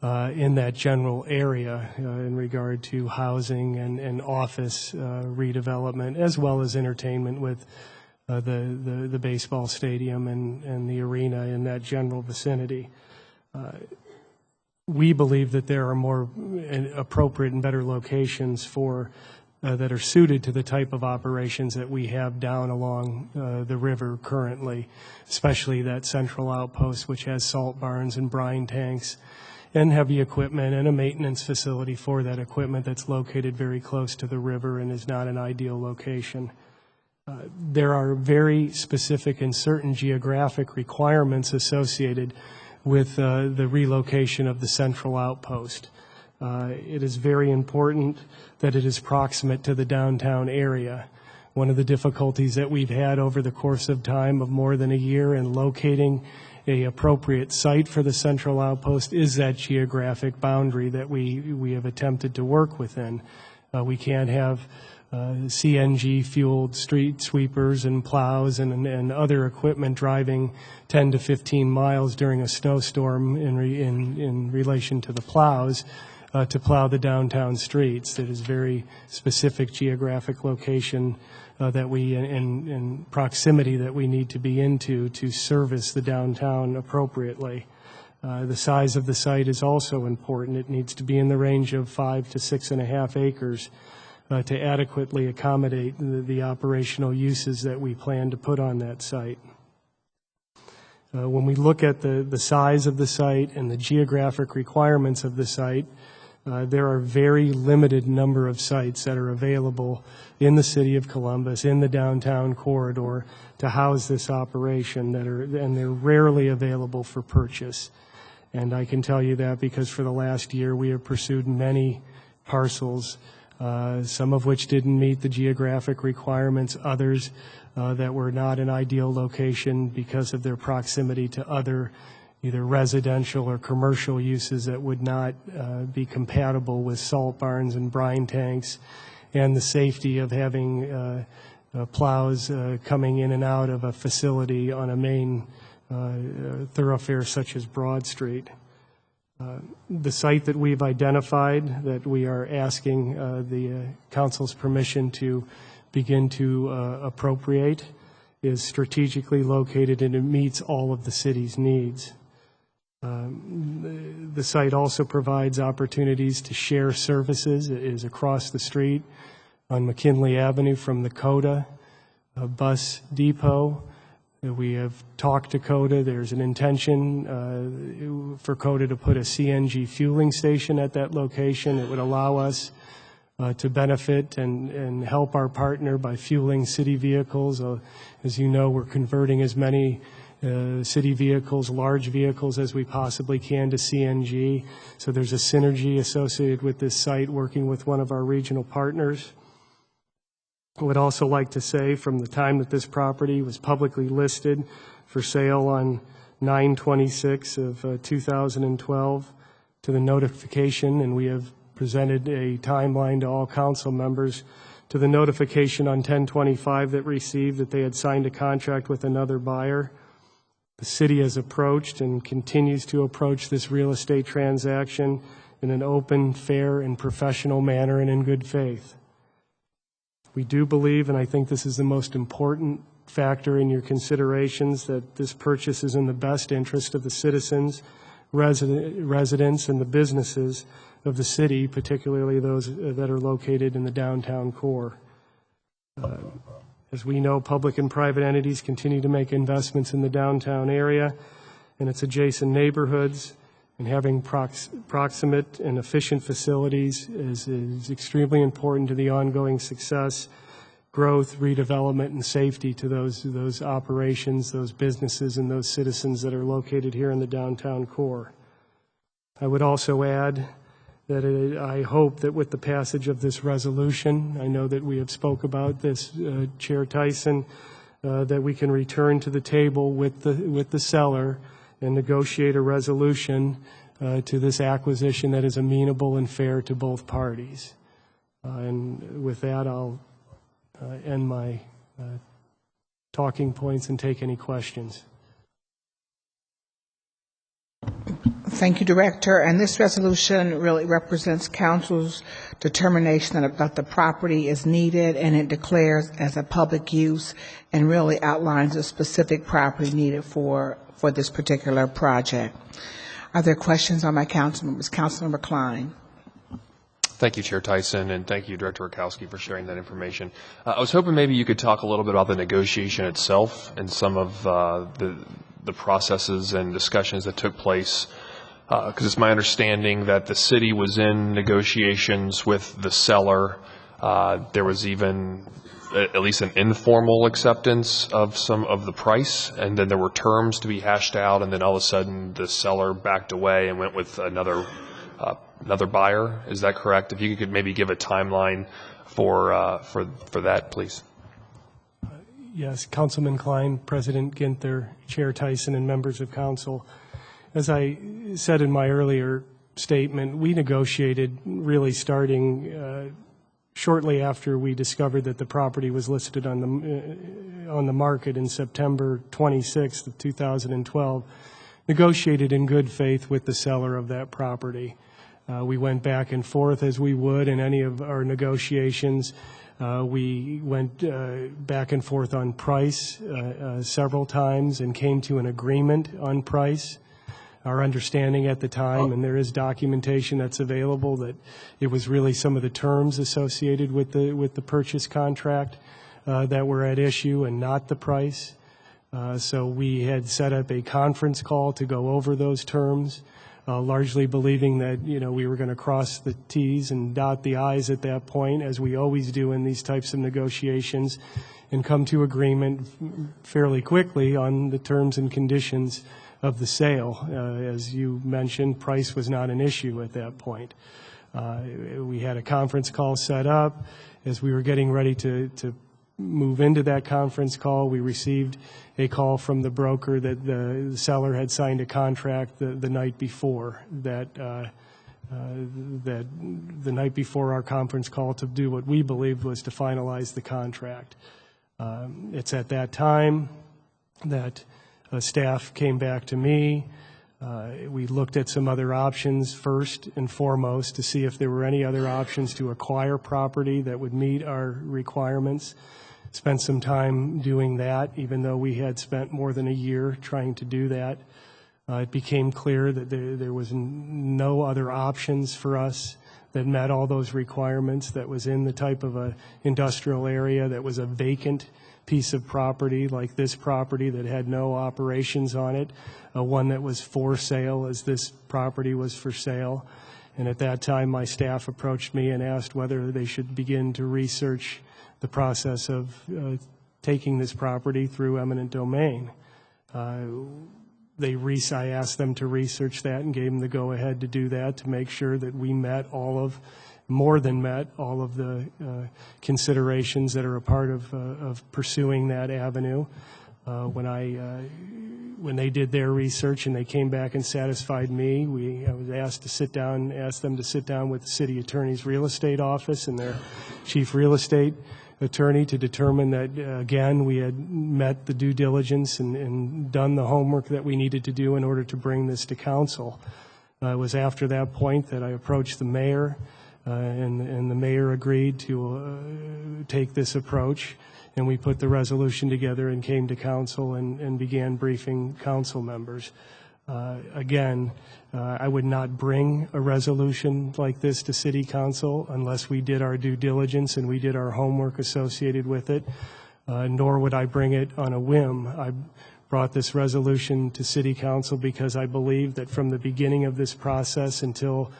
in that general area in regard to housing and office redevelopment, as well as entertainment with the baseball stadium and the arena in that general vicinity. We believe that there are more appropriate and better locations for that are suited to the type of operations that we have down along the river currently, especially that Central Outpost, which has salt barns and brine tanks and heavy equipment and a maintenance facility for that equipment that's located very close to the river and is not an ideal location. There are very specific and certain geographic requirements associated with the relocation of the Central Outpost. It is very important that it is proximate to the downtown area. One of the difficulties that we've had over the course of time of more than a year in locating a appropriate site for the Central Outpost is that geographic boundary that we have attempted to work within. We can't have CNG-fueled street sweepers and plows and other equipment driving 10 to 15 miles during a snowstorm in relation to the plows to plow the downtown streets. It is very specific geographic location that we in proximity that we need to be into to service the downtown appropriately. The size of the site is also important. It needs to be in the range of 5 to 6.5 acres to adequately accommodate the operational uses that we plan to put on that site. When we look at the size of the site and the geographic requirements of the site, there are very limited number of sites that are available in the city of Columbus, in the downtown corridor, to house this operation, and they're rarely available for purchase. And I can tell you that because for the last year we have pursued many parcels, some of which didn't meet the geographic requirements, others that were not an ideal location because of their proximity to other either residential or commercial uses that would not be compatible with salt barns and brine tanks, and the safety of having plows coming in and out of a facility on a main thoroughfares such as Broad Street. The site that we've identified that we are asking the council's permission to begin to appropriate is strategically located and it meets all of the city's needs. The site also provides opportunities to share services. It is across the street on McKinley Avenue from the CODA bus depot. We have talked to CODA. There's an intention for CODA to put a CNG fueling station at that location. It would allow us to benefit and help our partner by fueling city vehicles. As you know, we're converting as many city vehicles, large vehicles, as we possibly can to CNG. So there's a synergy associated with this site working with one of our regional partners. I would also like to say from the time that this property was publicly listed for sale on 9/26 of 2012 to the notification, and we have presented a timeline to all council members, to the notification on 10/25 that received that they had signed a contract with another buyer. The city has approached and continues to approach this real estate transaction in an open, fair, and professional manner and in good faith. We do believe, and I think this is the most important factor in your considerations, that this purchase is in the best interest of the citizens, residents, and the businesses of the city, particularly those that are located in the downtown core. As we know, public and private entities continue to make investments in the downtown area and its adjacent neighborhoods, and having proximate and efficient facilities is extremely important to the ongoing success, growth, redevelopment, and safety to those operations, those businesses, and those citizens that are located here in the downtown core. I would also add that I hope that with the passage of this resolution, I know that we have spoke about this, Chair Tyson, that we can return to the table with the seller and negotiate a resolution to this acquisition that is amenable and fair to both parties. And with that, I'll end my talking points and take any questions. Thank you, Director. And this resolution really represents council's determination that the property is needed, and it declares as a public use and really outlines the specific property needed for this particular project. Are there questions on my council members? Councilmember Klein. Thank you, Chair Tyson, and thank you, Director Rakowski, for sharing that information. I was hoping maybe you could talk a little bit about the negotiation itself and some of the processes and discussions that took place, because it's my understanding that the city was in negotiations with the seller. There was even at least an informal acceptance of some of the price, and then there were terms to be hashed out, and then all of a sudden the seller backed away and went with another buyer. Is that correct? If you could maybe give a timeline for that, please. Yes, Councilman Klein, President Ginther, Chair Tyson, and members of council. As I said in my earlier statement, we negotiated really starting shortly after we discovered that the property was listed on the market in September 26th of 2012, negotiated in good faith with the seller of that property. We went back and forth as we would in any of our negotiations. We went back and forth on price several times and came to an agreement on price. Our understanding at the time, and there is documentation that's available, that it was really some of the terms associated with the purchase contract that were at issue and not the price. So we had set up a conference call to go over those terms, largely believing that we were going to cross the T's and dot the I's at that point, as we always do in these types of negotiations, and come to agreement fairly quickly on the terms and conditions of the sale. As you mentioned, price was not an issue at that point. We had a conference call set up. As we were getting ready to move into that conference call, we received a call from the broker that the seller had signed a contract the night before, that the night before our conference call, to do what we believed was to finalize the contract. It's at that time that Staff came back to me. We looked at some other options first and foremost to see if there were any other options to acquire property that would meet our requirements. Spent some time doing that, even though we had spent more than a year trying to do that. It became clear that there was no other options for us that met all those requirements, that was in the type of a industrial area, that was a vacant piece of property like this property that had no operations on it, one that was for sale as this property was for sale. And at that time, my staff approached me and asked whether they should begin to research the process of taking this property through eminent domain. I asked them to research that and gave them the go-ahead to do that to make sure that we more than met all of the considerations that are a part of pursuing that avenue. When they did their research and they came back and satisfied me, I was asked them to sit down with the city attorney's real estate office and their chief real estate attorney to determine that, again, we had met the due diligence and done the homework that we needed to do in order to bring this to council. It was after that point that I approached the mayor, and the mayor agreed to take this approach, and we put the resolution together and came to council and began briefing council members. Again, I would not bring a resolution like this to City Council unless we did our due diligence and we did our homework associated with it, nor would I bring it on a whim. I brought this resolution to City Council because I believe that from the beginning of this process until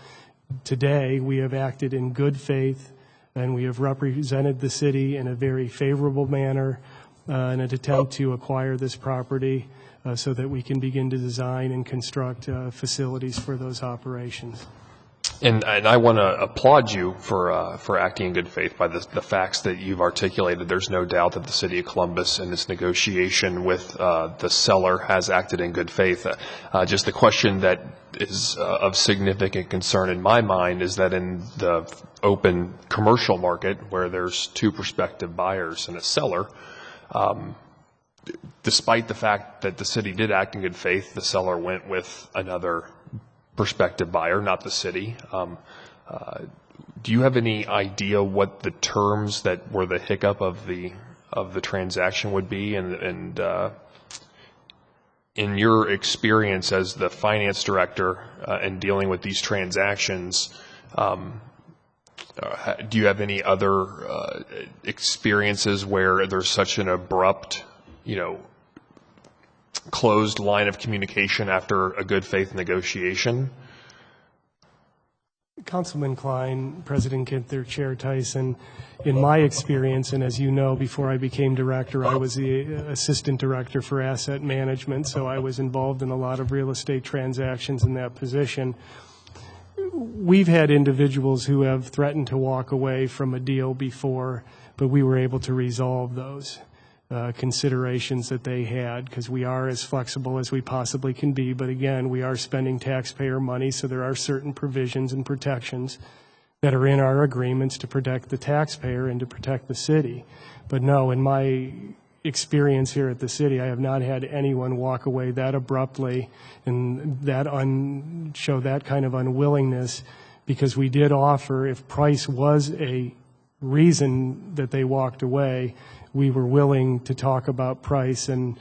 today, we have acted in good faith and we have represented the city in a very favorable manner in an attempt to acquire this property so that we can begin to design and construct facilities for those operations. And I want to applaud you for acting in good faith by the facts that you've articulated. There's no doubt that the City of Columbus in its negotiation with the seller has acted in good faith. Just the question that is of significant concern in my mind is that in the open commercial market where there's two prospective buyers and a seller, despite the fact that the city did act in good faith, the seller went with another prospective buyer, not the city. Do you have any idea what the terms that were the hiccup of the transaction would be? And in your experience as the finance director in dealing with these transactions, do you have any other experiences where there's such an abrupt, closed line of communication after a good faith negotiation? Councilman Klein, President Ginther, Chair Tyson, in my experience, and as you know, before I became director, I was the assistant director for asset management, so I was involved in a lot of real estate transactions in that position. We've had individuals who have threatened to walk away from a deal before, but we were able to resolve those considerations that they had, because we are as flexible as we possibly can be. But again, we are spending taxpayer money, so there are certain provisions and protections that are in our agreements to protect the taxpayer and to protect the city. But no, in my experience here at the city, I have not had anyone walk away that abruptly and show that kind of unwillingness, because we did offer, if price was a reason that they walked away, we were willing to talk about price and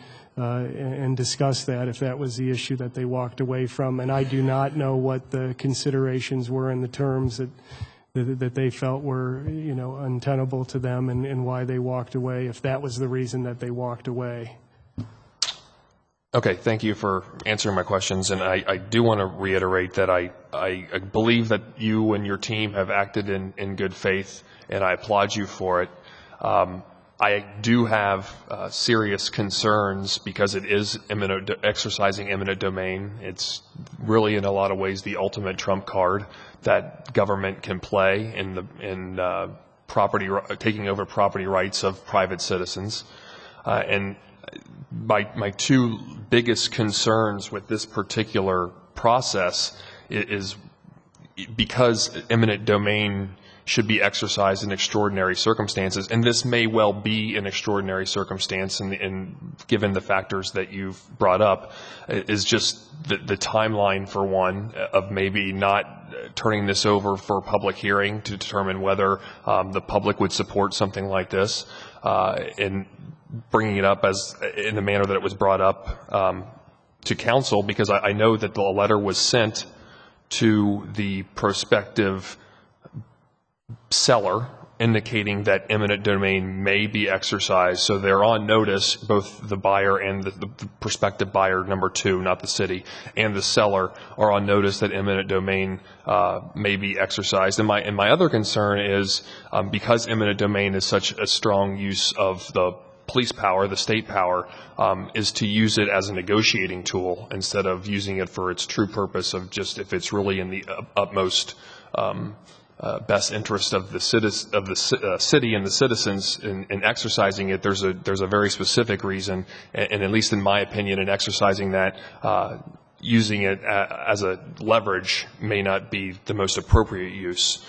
discuss that if that was the issue that they walked away from. And I do not know what the considerations were in the terms that they felt were, untenable to them and why they walked away, if that was the reason that they walked away. Okay, thank you for answering my questions. And I do want to reiterate that I believe that you and your team have acted in good faith, and I applaud you for it. I do have serious concerns because it is exercising eminent domain. It's really, in a lot of ways, the ultimate trump card that government can play in taking over property rights of private citizens. And my two biggest concerns with this particular process is because eminent domain should be exercised in extraordinary circumstances, and this may well be an extraordinary circumstance, and given the factors that you've brought up, is just the timeline, for one, of maybe not turning this over for public hearing to determine whether the public would support something like this, and bringing it up as in the manner that it was brought up to council, because I know that the letter was sent to the prospective seller indicating that eminent domain may be exercised. So they're on notice, both the buyer and the prospective buyer, number two, not the city, and the seller are on notice that eminent domain may be exercised. And my other concern is because eminent domain is such a strong use of the police power, the state power, is to use it as a negotiating tool instead of using it for its true purpose of just if it's really in the utmost best interest of the city and the citizens in exercising it. There's a very specific reason, and at least in my opinion, in exercising that, using it as a leverage may not be the most appropriate use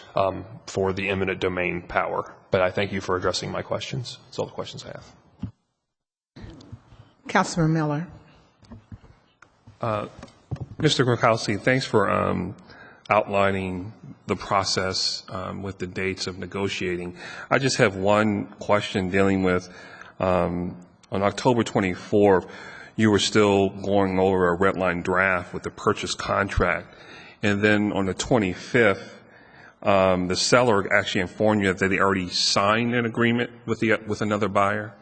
for the eminent domain power. But I thank you for addressing my questions. That's all the questions I have. Councilman Miller. Mr. Gronkowski, thanks for outlining the process with the dates of negotiating. I just have one question dealing with, on October 24th, you were still going over a red line draft with the purchase contract. And then on the 25th, the seller actually informed you that they already signed an agreement with another buyer.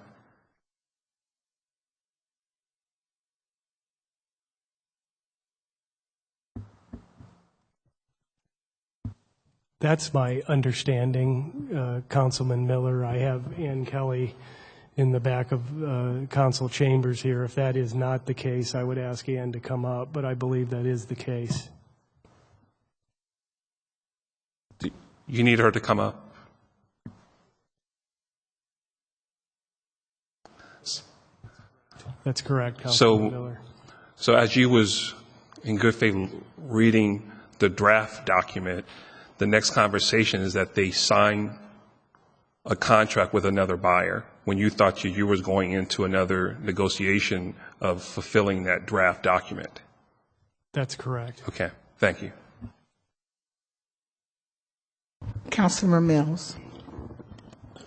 That's my understanding, Councilman Miller. I have Ann Kelly in the back of council chambers here. If that is not the case, I would ask Ann to come up, but I believe that is the case. You need her to come up? That's correct, Councilman Miller. So as you was in good faith reading the draft document, the next conversation is that they sign a contract with another buyer when you thought you was going into another negotiation of fulfilling that draft document. That's correct. Okay, thank you. Councilor Mills.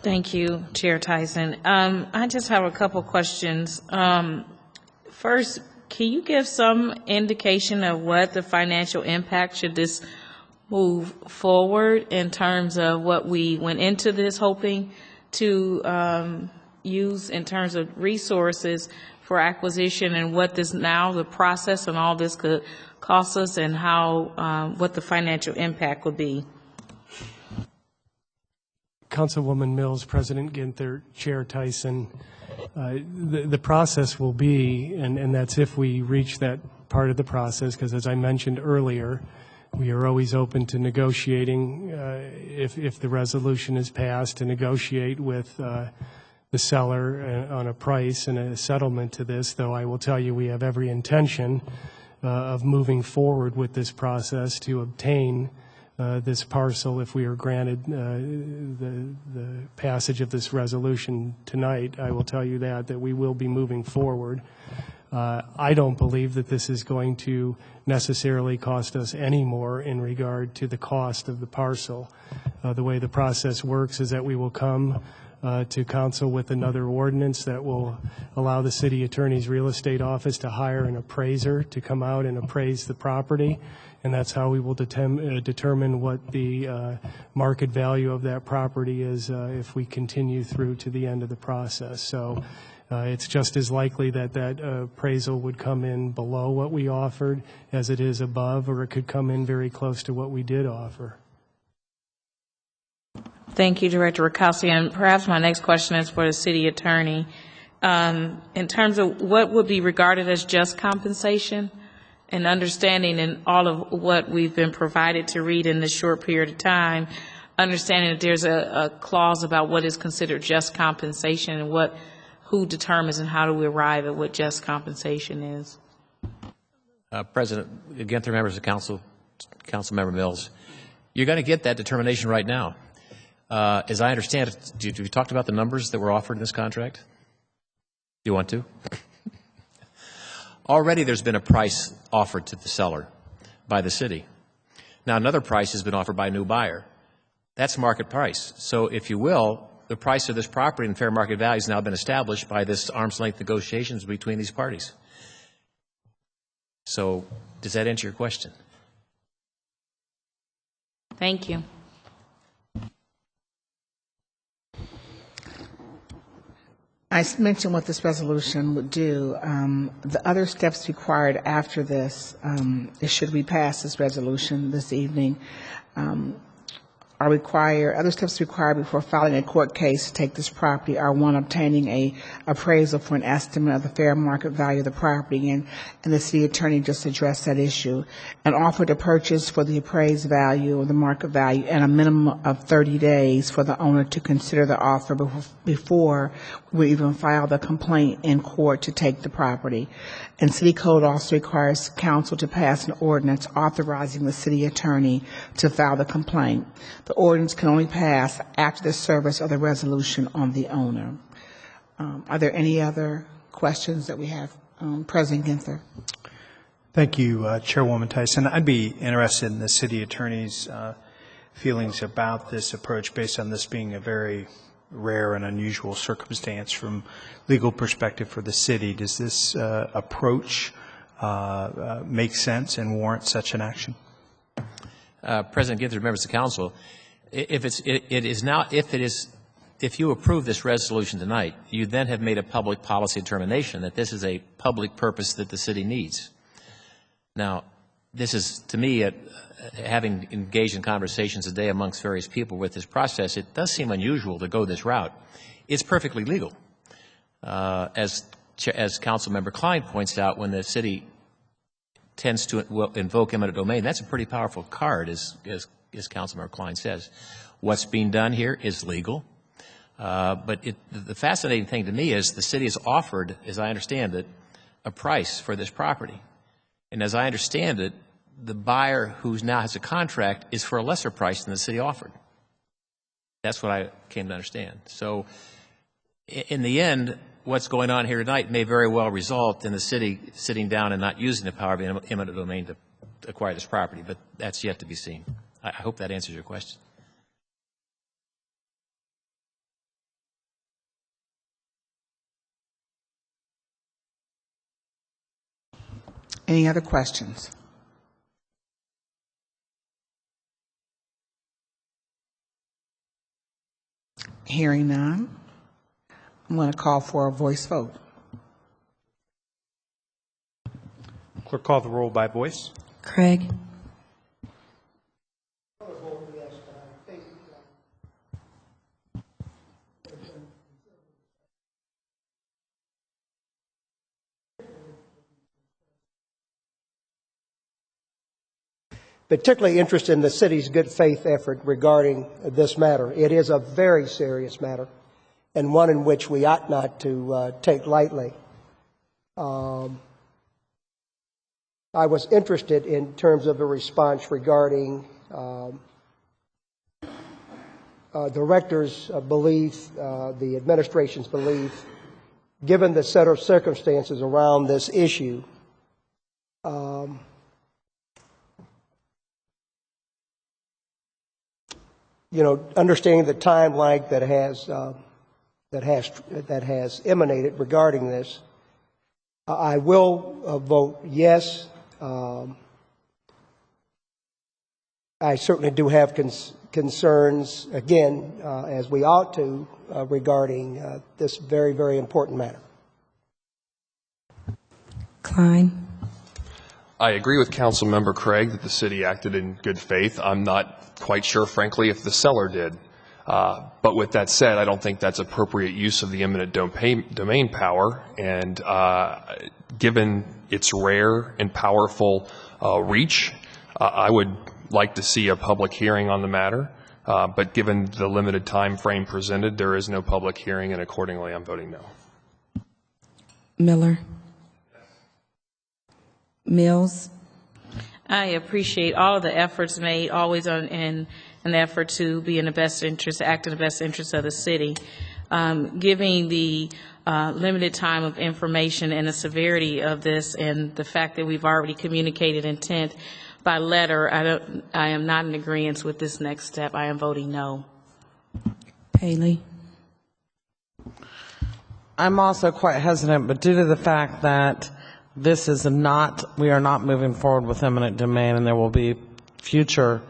Thank you, Chair Tyson. I just have a couple questions. First, can you give some indication of what the financial impact should this move forward in terms of what we went into this hoping to use in terms of resources for acquisition, and what this now, the process and all this could cost us, and how, what the financial impact would be? Councilwoman Mills, President Ginther, Chair Tyson, the process will be, and that's if we reach that part of the process, because as I mentioned earlier, we are always open to negotiating, if the resolution is passed, to negotiate with the seller on a price and a settlement to this, though I will tell you we have every intention of moving forward with this process to obtain this parcel if we are granted the passage of this resolution tonight. I will tell you that we will be moving forward. I don't believe that this is going to necessarily cost us any more in regard to the cost of the parcel. The way the process works is that we will come to council with another ordinance that will allow the city attorney's real estate office to hire an appraiser to come out and appraise the property, and that's how we will determine what the market value of that property is if we continue through to the end of the process. So it's just as likely that that appraisal would come in below what we offered as it is above, or it could come in very close to what we did offer. Thank you, Director Rakowski. And perhaps my next question is for the city attorney. In terms of what would be regarded as just compensation, and understanding in all of what we've been provided to read in this short period of time, understanding that there's a clause about what is considered just compensation and who determines and how do we arrive at what just compensation is? President Ginther, members of council, Councilmember Mills, You're going to get that determination right now. As I understand it, have you talked about the numbers that were offered in this contract? Do you want to? Already there's been a price offered to the seller by the city. Now another price has been offered by a new buyer. That's market price. So if you will, the price of this property and fair market value has now been established by this arm's length negotiations between these parties. So does that answer your question? Thank you. I mentioned what this resolution would do. The other steps required after this, should we pass this resolution this evening, other steps required before filing a court case to take this property are, one, obtaining a appraisal for an estimate of the fair market value of the property, and the city attorney just addressed that issue. An offer to purchase for the appraised value or the market value, and a minimum of 30 days for the owner to consider the offer before we even file the complaint in court to take the property. And city code also requires council to pass an ordinance authorizing the city attorney to file the complaint. The ordinance can only pass after the service of the resolution on the owner. Are there any other questions that we have? President Ginther. Thank you, Chairwoman Tyson. I'd be interested in the city attorney's feelings about this approach based on this being a very rare and unusual circumstance from legal perspective for the city. Does this approach make sense and warrant such an action? President Ginther, members of the council, if you approve this resolution tonight, you then have made a public policy determination that this is a public purpose that the city needs. Now, this is, to me, having engaged in conversations today amongst various people with this process, it does seem unusual to go this route. It's perfectly legal. As Councilmember Klein points out, when the city tends to invoke eminent domain, that's a pretty powerful card, as Councilmember Klein says. What's being done here is legal. But the fascinating thing to me is the city has offered, as I understand it, a price for this property. And as I understand it, the buyer who now has a contract is for a lesser price than the city offered. That's what I came to understand. So in the end, what's going on here tonight may very well result in the city sitting down and not using the power of eminent domain to acquire this property, but that's yet to be seen. I hope that answers your question. Any other questions? Hearing none, I'm going to call for a voice vote. Clerk, call the roll by voice. Craig. Particularly interested in the city's good faith effort regarding this matter. It is a very serious matter and one in which we ought not to take lightly. I was interested in terms of the response regarding director's belief, the administration's belief, given the set of circumstances around this issue. Understanding the timeline that has emanated regarding this, I will vote yes. I certainly do have concerns, again, as we ought to, regarding this very, very important matter. Klein. I agree with Councilmember Craig that the city acted in good faith. I'm not quite sure, frankly, if the seller did. But with that said, I don't think that's appropriate use of the eminent domain power. And given its rare and powerful reach, I would like to see a public hearing on the matter. But given the limited time frame presented, there is no public hearing, and accordingly, I'm voting no. Miller. Mills. I appreciate all of the efforts made, always in an effort to be in the best interest, act in the best interest of the city. Giving the limited time of information and the severity of this, and the fact that we've already communicated intent by letter, I am not in agreement with this next step. I am voting no. Paley. I'm also quite hesitant, but due to the fact that we are not moving forward with eminent domain, and there will be future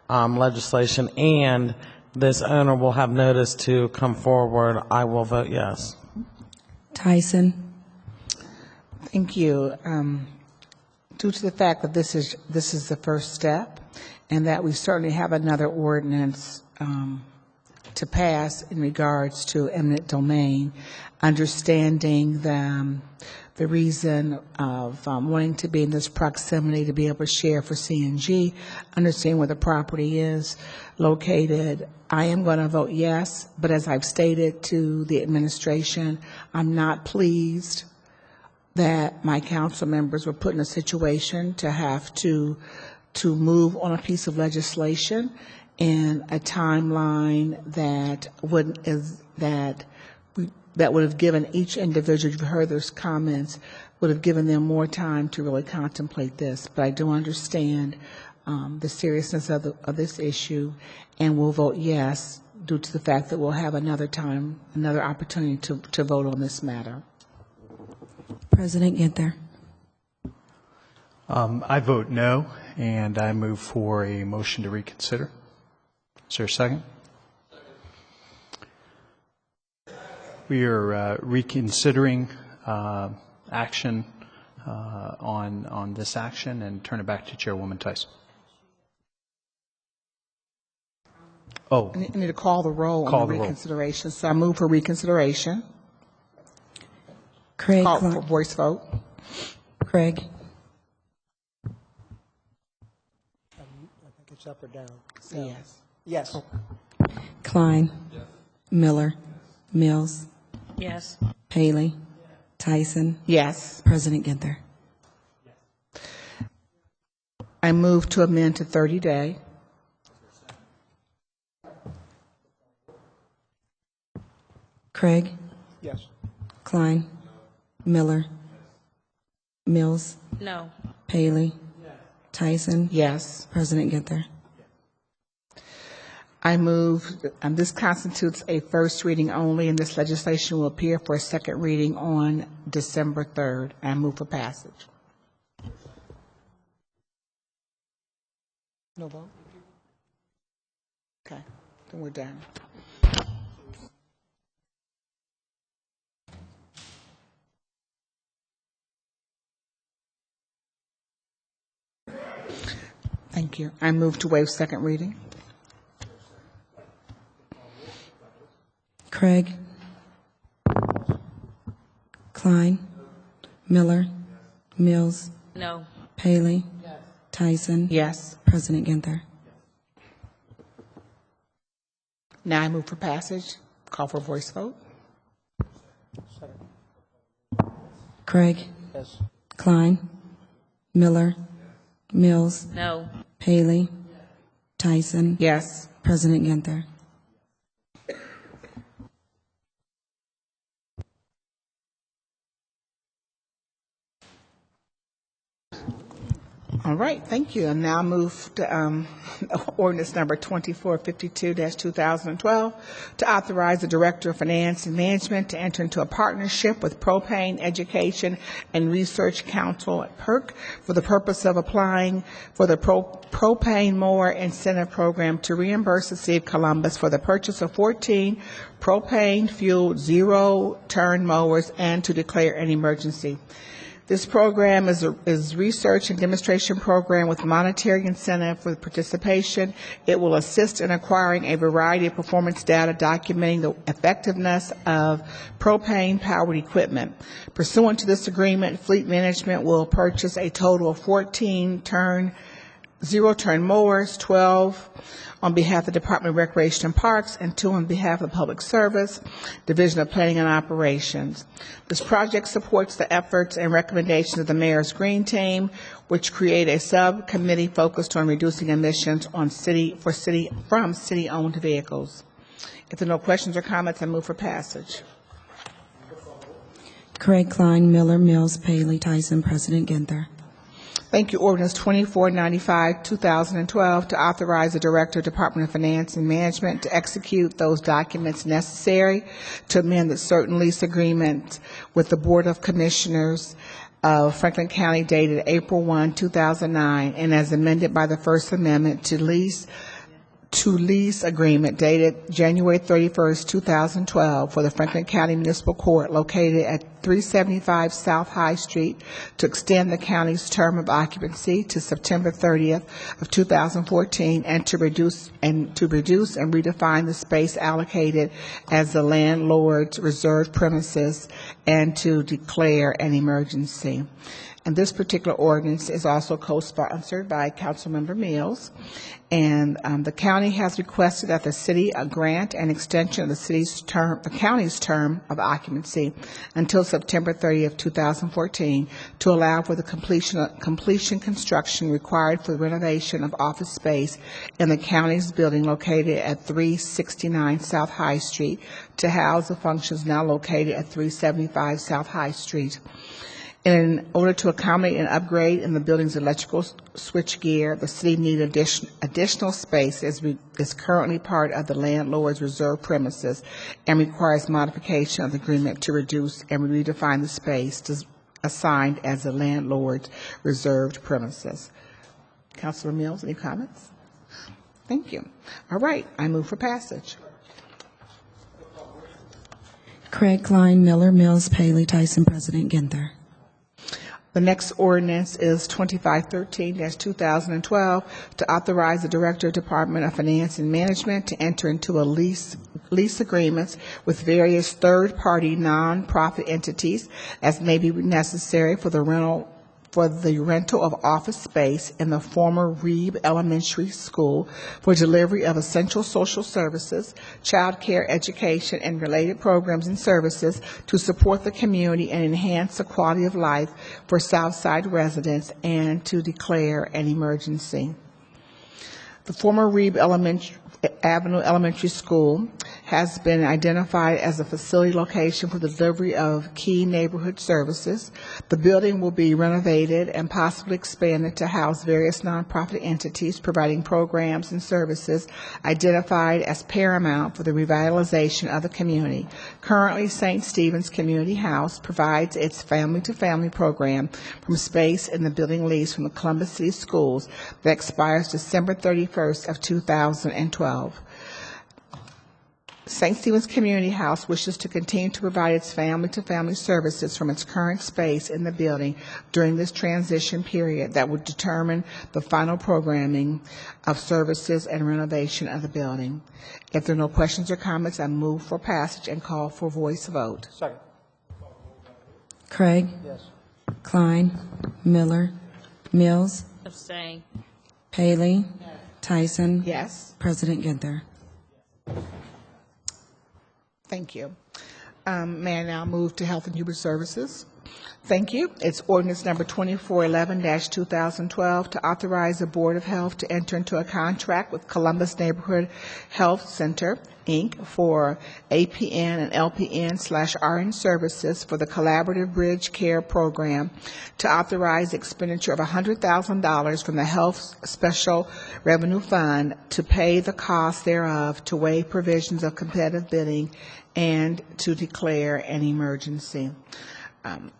legislation, and this owner will have notice to come forward, I will vote yes. Tyson. Thank you. Due to the fact that this is the first step, and that we certainly have another ordinance to pass in regards to eminent domain, understanding the reason of wanting to be in this proximity to be able to share for CNG, understand where the property is located, I am going to vote yes, but as I've stated to the administration, I'm not pleased that my council members were put in a situation to have to move on a piece of legislation in a timeline that would have given each individual, you've heard those comments, would have given them more time to really contemplate this. But I do understand the seriousness of this issue, and will vote yes due to the fact that we'll have another opportunity to vote on this matter. President Ginther. I vote no, and I move for a motion to reconsider. Is there a second? We are reconsidering action on this action, and turn it back to Chairwoman Tyson. Oh, I need to call the roll on the reconsideration. So I move for reconsideration. Craig. Call for voice vote. Craig. I think it's up or down. Say yes. Yes. Klein. Yes. Miller. Mills. Yes. Paley. Tyson. Yes. President Ginther. I move to amend to 30-day. Craig. Yes. Klein. Miller. Mills. No. Paley. Tyson. Yes. President Ginther. I move, this constitutes a first reading only, and this legislation will appear for a second reading on December 3rd. I move for passage. No vote? Okay, then we're done. Thank you. I move to waive second reading. Craig. Klein. Miller. Mills. No. Paley. Tyson. Yes. President Ginther. Now I move for passage. Call for a voice vote. Craig. Yes. Klein. Miller. Mills. No. Paley. Tyson. Yes. President Ginther. All right, thank you. And now move to ordinance number 2452-2012 to authorize the Director of Finance and Management to enter into a partnership with Propane Education and Research Council at PERC for the purpose of applying for the Propane Mower Incentive Program to reimburse the City of Columbus for the purchase of 14 propane-fueled zero-turn mowers and to declare an emergency. This program is a research and demonstration program with monetary incentive for participation. It will assist in acquiring a variety of performance data documenting the effectiveness of propane-powered equipment. Pursuant to this agreement, Fleet Management will purchase a total of 14 zero-turn mowers, 12 on behalf of the Department of Recreation and Parks, and 2 on behalf of Public Service, Division of Planning and Operations. This project supports the efforts and recommendations of the Mayor's Green Team, which create a subcommittee focused on reducing emissions from city-owned vehicles. If there are no questions or comments, I move for passage. Craig Klein, Miller, Mills, Paley, Tyson, President Ginther. Thank you. Ordinance 2495, 2012, to authorize the Director of Department of Finance and Management to execute those documents necessary to amend the certain lease agreement with the Board of Commissioners of Franklin County dated April 1, 2009, and as amended by the First Amendment to lease agreement dated January 31st, 2012 for the Franklin County Municipal Court located at 375 South High Street to extend the county's term of occupancy to September 30th of 2014 and to reduce and redefine the space allocated as the landlord's reserved premises and to declare an emergency. And this particular ordinance is also co-sponsored by Councilmember Mills. And the county has requested that the city grant an extension of the county's term of occupancy until September 30th, 2014, to allow for the completion construction required for the renovation of office space in the county's building located at 369 South High Street to house the functions now located at 375 South High Street. In order to accommodate an upgrade in the building's electrical switchgear, the city needs additional space as is currently part of the landlord's reserved premises and requires modification of the agreement to reduce and redefine the space assigned as the landlord's reserved premises. Councilor Mills, any comments? Thank you. All right, I move for passage. Craig Klein, Miller, Mills, Paley, Tyson, President Ginther. The next ordinance is 2513-2012 to authorize the Director of Department of Finance and Management to enter into a lease agreements with various third-party nonprofit entities as may be necessary for the rental of office space in the former Reeb Elementary School for delivery of essential social services, child care, education, and related programs and services to support the community and enhance the quality of life for Southside residents and to declare an emergency. The former Reeb Avenue Elementary School has been identified as a facility location for the delivery of key neighborhood services. The building will be renovated and possibly expanded to house various nonprofit entities providing programs and services identified as paramount for the revitalization of the community. Currently, St. Stephen's Community House provides its family-to-family program from space in the building lease from the Columbus City Schools that expires December 31st of 2012. St. Stephen's Community House wishes to continue to provide its family-to-family services from its current space in the building during this transition period that would determine the final programming of services and renovation of the building. If there are no questions or comments, I move for passage and call for voice vote. Second. Craig. Yes. Klein, Miller, Mills, Abstain. Paley, Tyson. Yes. President Ginther. Thank you. May I now move to Health and Human Services? Thank you. It's ordinance number 2411-2012 to authorize the Board of Health to enter into a contract with Columbus Neighborhood Health Center, Inc. for APN and LPN/RN services for the Collaborative Bridge Care Program, to authorize the expenditure of $100,000 from the Health Special Revenue Fund to pay the cost thereof, to waive provisions of competitive bidding, and to declare an emergency.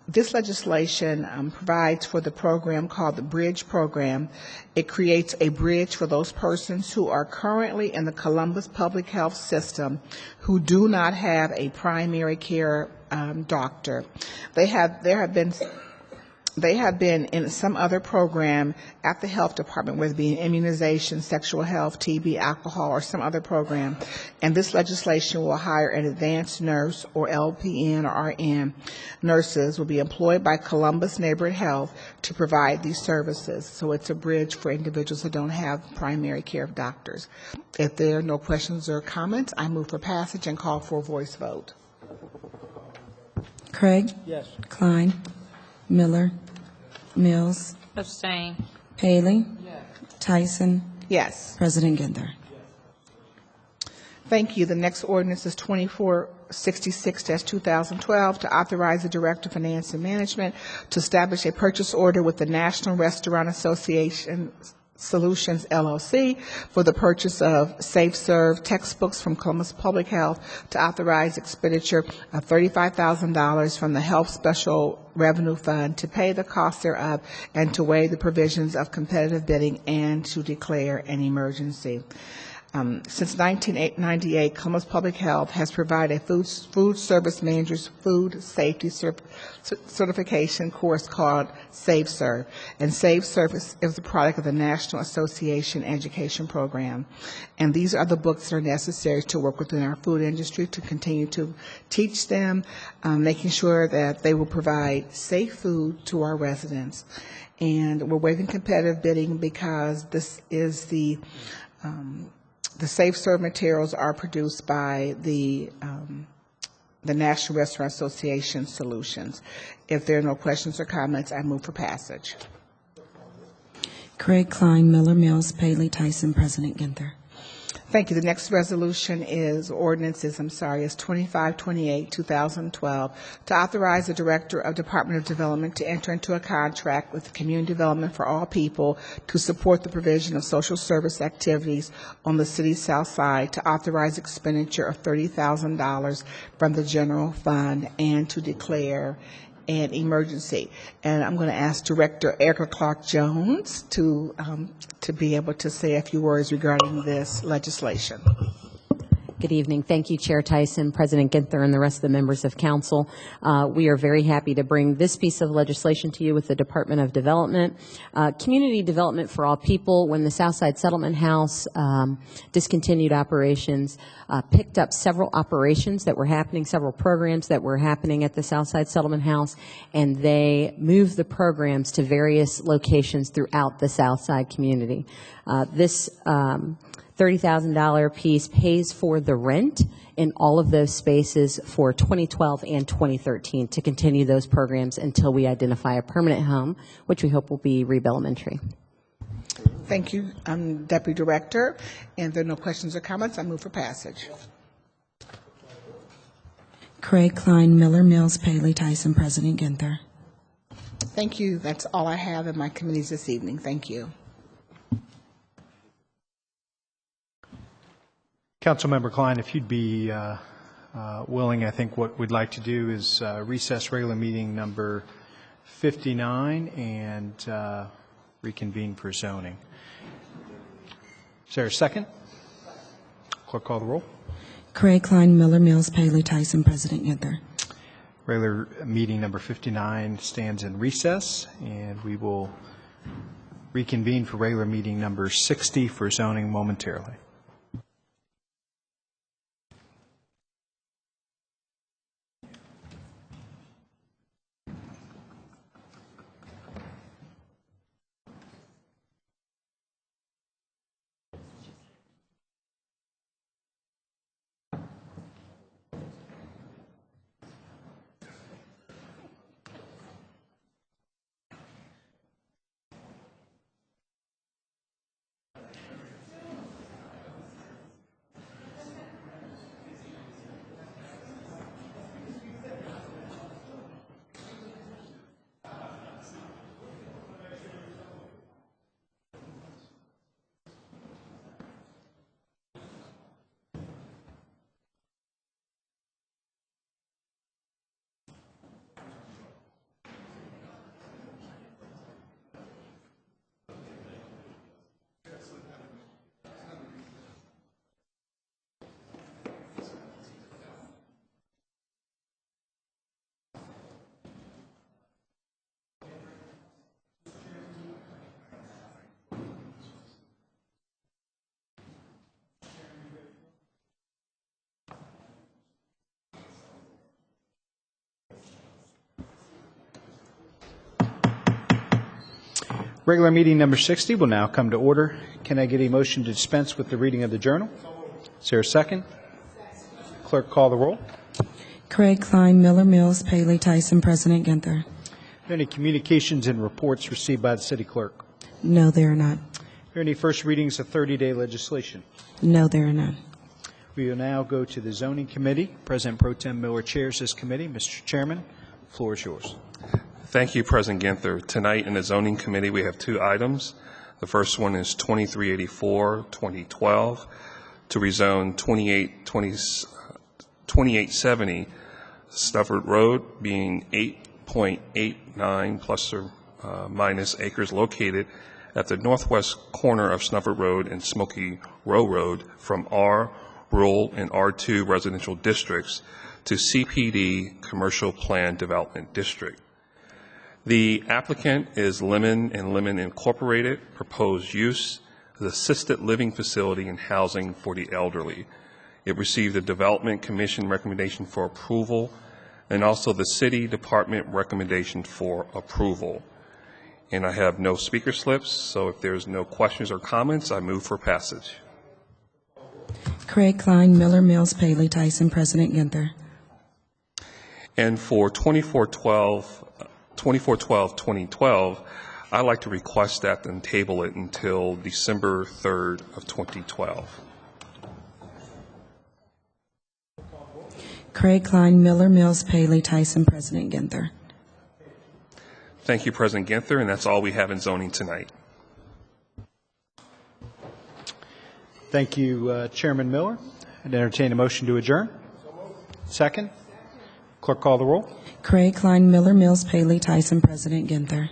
This legislation provides for the program called the Bridge Program. It creates a bridge for those persons who are currently in the Columbus Public Health System who do not have a primary care doctor. There have been they have been in some other program at the health department, whether it be immunization, sexual health, TB, alcohol, or some other program. And this legislation will hire an advanced nurse, or LPN or RN. Nurses will be employed by Columbus Neighborhood Health to provide these services. So it's a bridge for individuals who don't have primary care doctors. If there are no questions or comments, I move for passage and call for a voice vote. Craig? Yes. Klein? Miller? Mills? Abstain. Paley? Tyson? Yes. President Ginther. Thank you. The next ordinance is 2466-2012 to authorize the Director of Finance and Management to establish a purchase order with the National Restaurant Association Solutions, LLC, for the purchase of Safe Serve textbooks from Columbus Public Health, to authorize expenditure of $35,000 from the Health Special Revenue Fund to pay the cost thereof, and to waive the provisions of competitive bidding, and to declare an emergency. Since 1998, Columbus Public Health has provided a food service manager's food safety certification course called Safe Serve. And Safe Serve is a product of the National Association Education Program. And these are the books that are necessary to work within our food industry to continue to teach them, making sure that they will provide safe food to our residents. And we're waiving competitive bidding because this is the Safe Serve materials are produced by the National Restaurant Association Solutions. If there are no questions or comments, I move for passage. Craig Klein, Miller Mills, Paley, Tyson, President Ginther. Thank you. The next resolution is 2528-2012, to authorize the Director of Department of Development to enter into a contract with Community Development for All People to support the provision of social service activities on the city's south side, to authorize expenditure of $30,000 from the general fund, and to declare an emergency. And I'm going to ask Director Erica Clark-Jones to be able to say a few words regarding this legislation. Good evening. Thank you, Chair Tyson, President Ginther, and the rest of the members of council. We are very happy to bring this piece of legislation to you with the Department of Development. Community Development for All People, when the Southside Settlement House discontinued operations, picked up several operations that were happening, several programs that were happening at the Southside Settlement House, and they moved the programs to various locations throughout the Southside community. This $30,000 piece pays for the rent in all of those spaces for 2012 and 2013 to continue those programs until we identify a permanent home, which we hope will be Reeb Elementary. Thank you, Deputy Director. And there are no questions or comments. I move for passage. Craig Klein, Miller Mills, Paley, Tyson, President Ginther. Thank you. That's all I have in my committees this evening. Thank you. Councilmember Klein, if you'd be willing, I think what we'd like to do is recess regular meeting number 59 and reconvene for zoning. Is there a second? Clerk, call the roll. Craig Klein, Miller Mills, Paley, Tyson, President Ginther. Regular meeting number 59 stands in recess, and we will reconvene for regular meeting number 60 for zoning momentarily. Regular meeting number 60 will now come to order. Can I get a motion to dispense with the reading of the journal? Is there a second? Clerk, call the roll. Craig Klein, Miller Mills, Paley, Tyson, President Ginther. Are there any communications and reports received by the city clerk? No, there are not. Are there any first readings of 30-day legislation? No, there are none. We will now go to the zoning committee. President Pro Tem Miller chairs this committee. Mr. Chairman, the floor is yours. Thank you, President Ginther. Tonight in the zoning committee, we have two items. The first one is 2384-2012 to rezone 2870 Stafford Road, being 8.89 plus or minus acres located at the northwest corner of Snufford Road and Smoky Row Road from R Rural and R2 residential districts to CPD Commercial Plan Development District. The applicant is Lemon and Lemon Incorporated. Proposed use is assisted living facility and housing for the elderly. It received a Development Commission recommendation for approval and also the City Department recommendation for approval. And I have no speaker slips, so if there's no questions or comments, I move for passage. Craig Klein, Miller Mills, Paley, Tyson, President Ginther. And for 2412-2012, I'd like to request that and table it until December 3rd of 2012. Craig Klein, Miller Mills, Paley, Tyson, President Ginther. Thank you, President Ginther, and that's all we have in zoning tonight. Thank you, Chairman Miller. I'd entertain a motion to adjourn. Second. Clerk, call the roll. Craig Klein, Miller Mills, Paley, Tyson, President Ginther.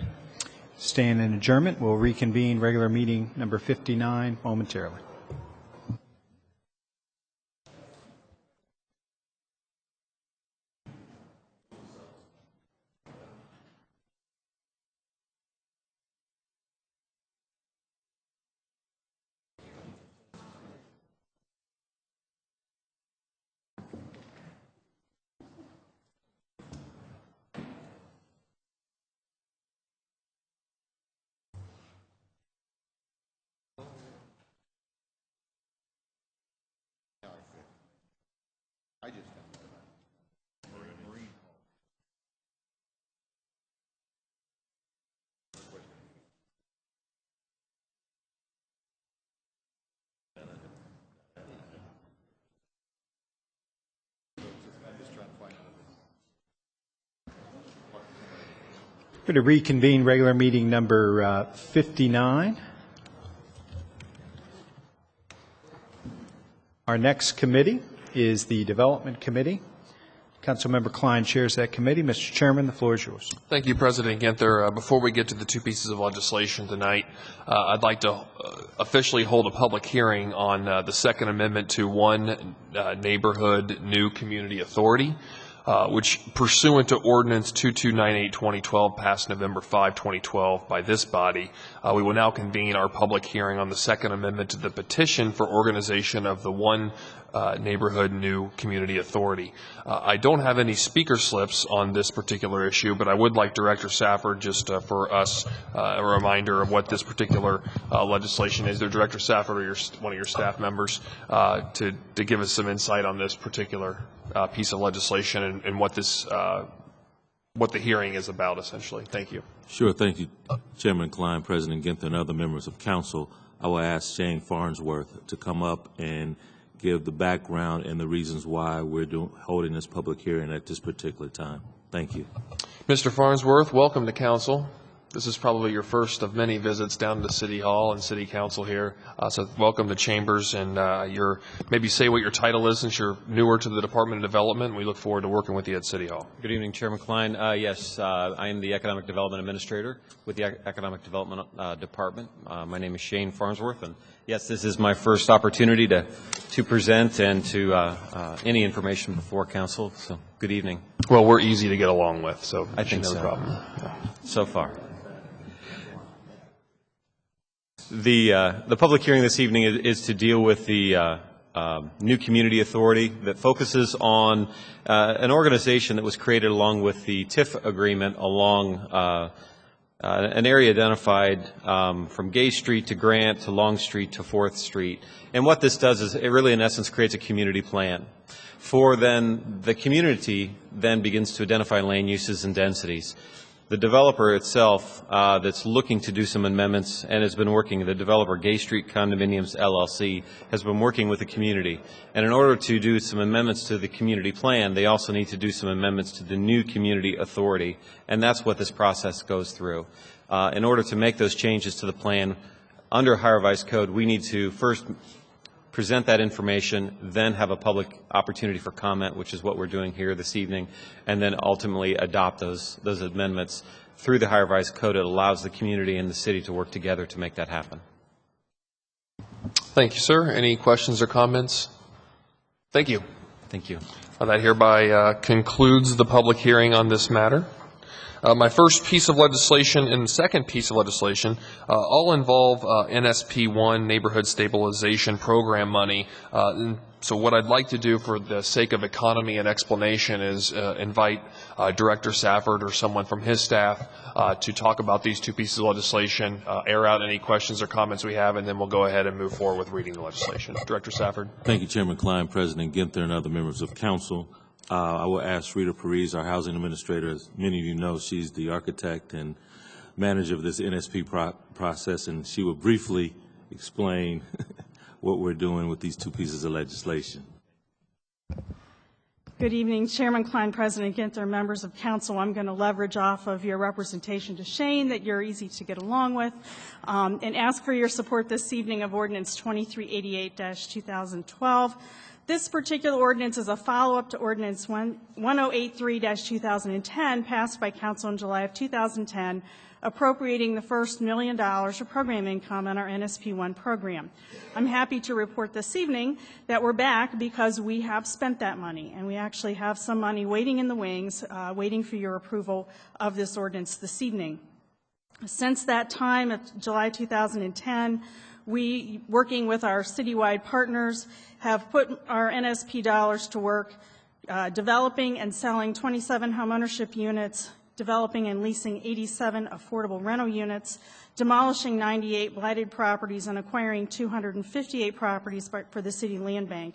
Staying in adjournment. We'll reconvene regular meeting number 59 momentarily. We're going to reconvene regular meeting number 59. Our next committee is the Development Committee. Councilmember Klein chairs that committee. Mr. Chairman, the floor is yours. Thank you, President Ginther. Before we get to the two pieces of legislation tonight, I'd like to officially hold a public hearing on the Second Amendment to One Neighborhood New Community Authority, which pursuant to Ordinance 2298-2012 passed November 5, 2012 by this body, we will now convene our public hearing on the Second Amendment to the petition for organization of the One Neighborhood New Community Authority. I don't have any speaker slips on this particular issue, but I would like Director Safford, just for us, a reminder of what this particular legislation is. Either Director Safford or one of your staff members to give us some insight on this particular piece of legislation and what this what the hearing is about, essentially. Thank you. Sure. Thank you, Chairman Klein, President Ginther, and other members of council. I will ask Shane Farnsworth to come up and give the background and the reasons why we're holding this public hearing at this particular time. Thank you. Mr. Farnsworth, welcome to council. This is probably your first of many visits down to City Hall and City Council here. So welcome to Chambers, and maybe say what your title is since you're newer to the Department of Development. We look forward to working with you at City Hall. Good evening, Chairman Klein. Yes, I am the Economic Development Administrator with the Economic Development Department. My name is Shane Farnsworth, and yes, this is my first opportunity to present and to any information before council. So good evening. Well, we're easy to get along with, so I think no so. problem. So far. The public hearing this evening is to deal with the new community authority that focuses on an organization that was created along with the TIF agreement along an area identified from Gay Street to Grant to Long Street to 4th Street. And what this does is it really, in essence, creates a community plan. For then the community then begins to identify land uses and densities. The developer itself that's looking to do some amendments and has been working, the developer Gay Street Condominiums LLC has been working with the community. And in order to do some amendments to the community plan, they also need to do some amendments to the new community authority. And that's what this process goes through. In order to make those changes to the plan under Higher Revised Code, we need to first present that information, then have a public opportunity for comment, which is what we're doing here this evening, and then ultimately adopt those amendments through the Higher Revised Code. It allows the community and the city to work together to make that happen. Thank you, sir. Any questions or comments? Thank you. Thank you. That hereby concludes the public hearing on this matter. My first piece of legislation and the second piece of legislation all involve NSP1, Neighborhood Stabilization Program money. So what I'd like to do for the sake of economy and explanation is invite Director Safford or someone from his staff to talk about these two pieces of legislation, air out any questions or comments we have, and then we'll go ahead and move forward with reading the legislation. Director Safford. Thank you, Chairman Klein, President Ginther, and other members of council. I will ask Rita Perez, our housing administrator. As many of you know, she's the architect and manager of this NSP process, and she will briefly explain what we're doing with these two pieces of legislation. Good evening, Chairman Klein, President Ginther, members of council. I'm going to leverage off of your representation to Shane that you're easy to get along with and ask for your support this evening of Ordinance 2388-2012. This particular ordinance is a follow-up to Ordinance 1083-2010 passed by Council in July of 2010, appropriating the first $1 million for program income in our NSP1 program. I'm happy to report this evening that we're back because we have spent that money, and we actually have some money waiting in the wings, waiting for your approval of this ordinance this evening. Since that time, of July 2010, we, working with our citywide partners, have put our NSP dollars to work developing and selling 27 homeownership units, developing and leasing 87 affordable rental units, demolishing 98 blighted properties, and acquiring 258 properties for the city land bank.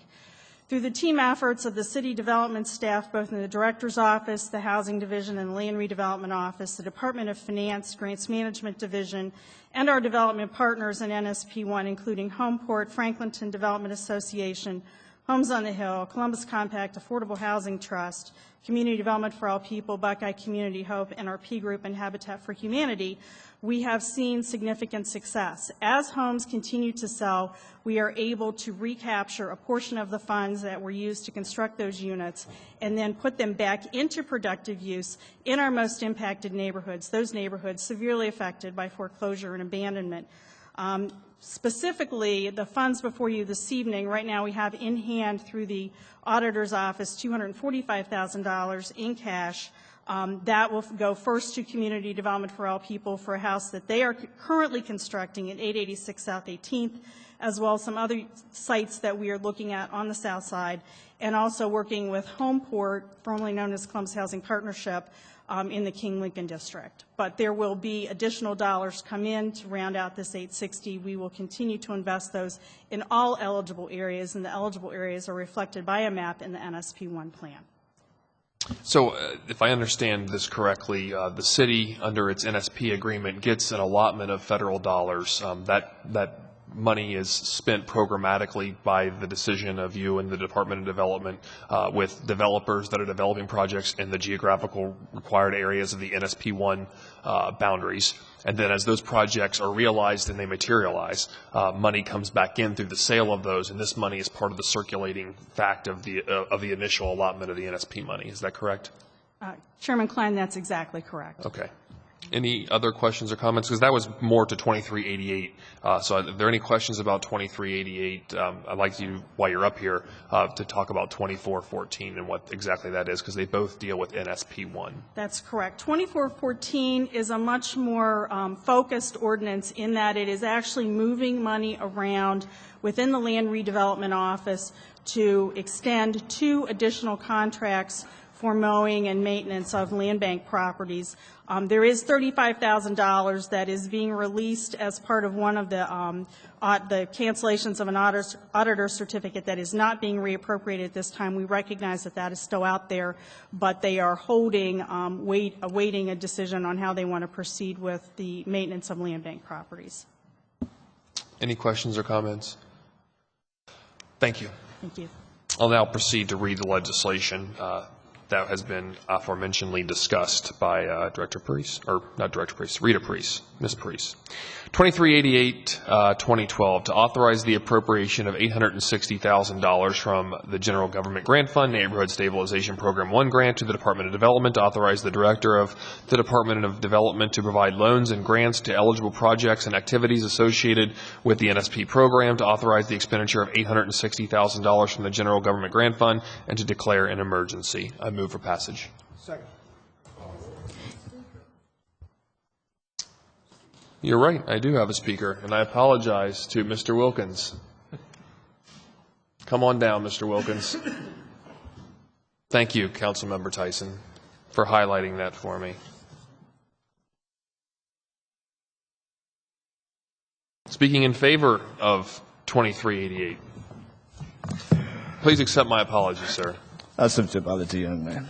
Through the team efforts of the city development staff, both in the Director's Office, the Housing Division, and the Land Redevelopment Office, the Department of Finance, Grants Management Division, and our development partners in NSP1, including Homeport, Franklinton Development Association, Homes on the Hill, Columbus Compact, Affordable Housing Trust, Community Development for All People, Buckeye Community Hope, NRP Group, and Habitat for Humanity, we have seen significant success. As homes continue to sell, we are able to recapture a portion of the funds that were used to construct those units and then put them back into productive use in our most impacted neighborhoods, those neighborhoods severely affected by foreclosure and abandonment. Specifically, the funds before you this evening, right now we have in hand through the auditor's office $245,000 in cash. That will go first to Community Development for All People for a house that they are currently constructing at 886 South 18th, as well as some other sites that we are looking at on the south side, and also working with Homeport, formerly known as Columbus Housing Partnership, in the King Lincoln District. But there will be additional dollars come in to round out this 860. We will continue to invest those in all eligible areas, and the eligible areas are reflected by a map in the NSP1 plan. So if I understand this correctly, the city, under its NSP agreement, gets an allotment of federal dollars. That money is spent programmatically by the decision of you and the Department of Development with developers that are developing projects in the geographical required areas of the NSP1 boundaries. And then as those projects are realized and they materialize, money comes back in through the sale of those, and this money is part of the circulating fact of the initial allotment of the NSP money. Is that correct? Chairman Klein, that's exactly correct. Okay. Any other questions or comments? Because that was more to 2388. So are there any questions about 2388? I'd like you, while you're up here, to talk about 2414 and what exactly that is, because they both deal with NSP1. That's correct. 2414 is a much more focused ordinance in that it is actually moving money around within the Land Redevelopment Office to extend 2 additional contracts for mowing and maintenance of land bank properties. There is $35,000 that is being released as part of one of the cancellations of an auditor certificate that is not being reappropriated at this time. We recognize that that is still out there, but they are holding, awaiting a decision on how they want to proceed with the maintenance of land bank properties. Any questions or comments? Thank you. Thank you. I'll now proceed to read the legislation that has been aforementionedly discussed by Director Priest, or not Director Priest, Rita Priest, Ms. Priest. 2388, 2012, to authorize the appropriation of $860,000 from the General Government Grant Fund Neighborhood Stabilization Program 1 grant to the Department of Development, to authorize the Director of the Department of Development to provide loans and grants to eligible projects and activities associated with the NSP program, to authorize the expenditure of $860,000 from the General Government Grant Fund, and to declare an emergency. I move for passage. Second. You're right, I do have a speaker, and I apologize to Mr. Wilkins. Come on down, Mr. Wilkins. Thank you, Councilmember Tyson, for highlighting that for me. Speaking in favor of 2388. Please accept my apology, sir. I accept your apology, young man.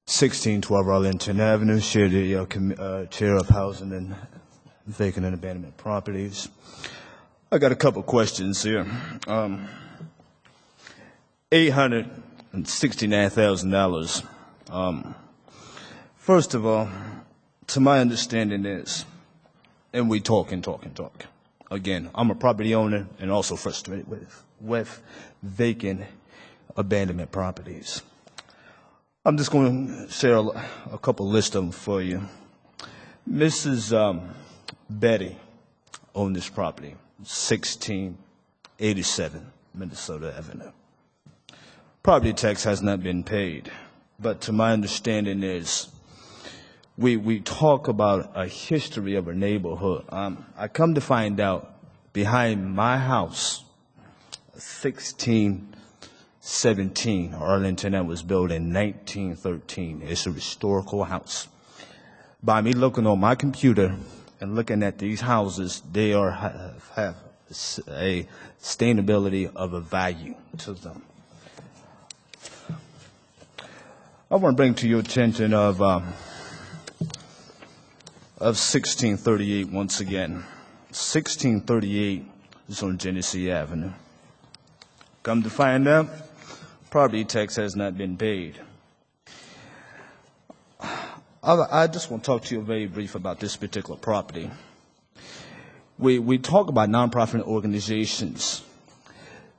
(1612) Arlington Avenue, Chair of Housing and Vacant and Abandonment Properties. I got a couple questions here. $869,000. First of all, to my understanding is, and we talk. Again, I'm a property owner and also frustrated with vacant abandonment properties. I'm just going to share a couple lists of them for you. Mrs. Betty owned this property, 1687 Minnesota Avenue. Property tax has not been paid, but to my understanding is we talk about a history of a neighborhood. I come to find out behind my house, 1617 Arlington, that was built in 1913. It's a historical house. By me looking on my computer and looking at these houses, they have a sustainability of a value to them. I want to bring to your attention of 1638 once again. 1638 is on Genesee Avenue. Come to find out, property tax has not been paid. I just want to talk to you very brief about this particular property. We talk about nonprofit organizations.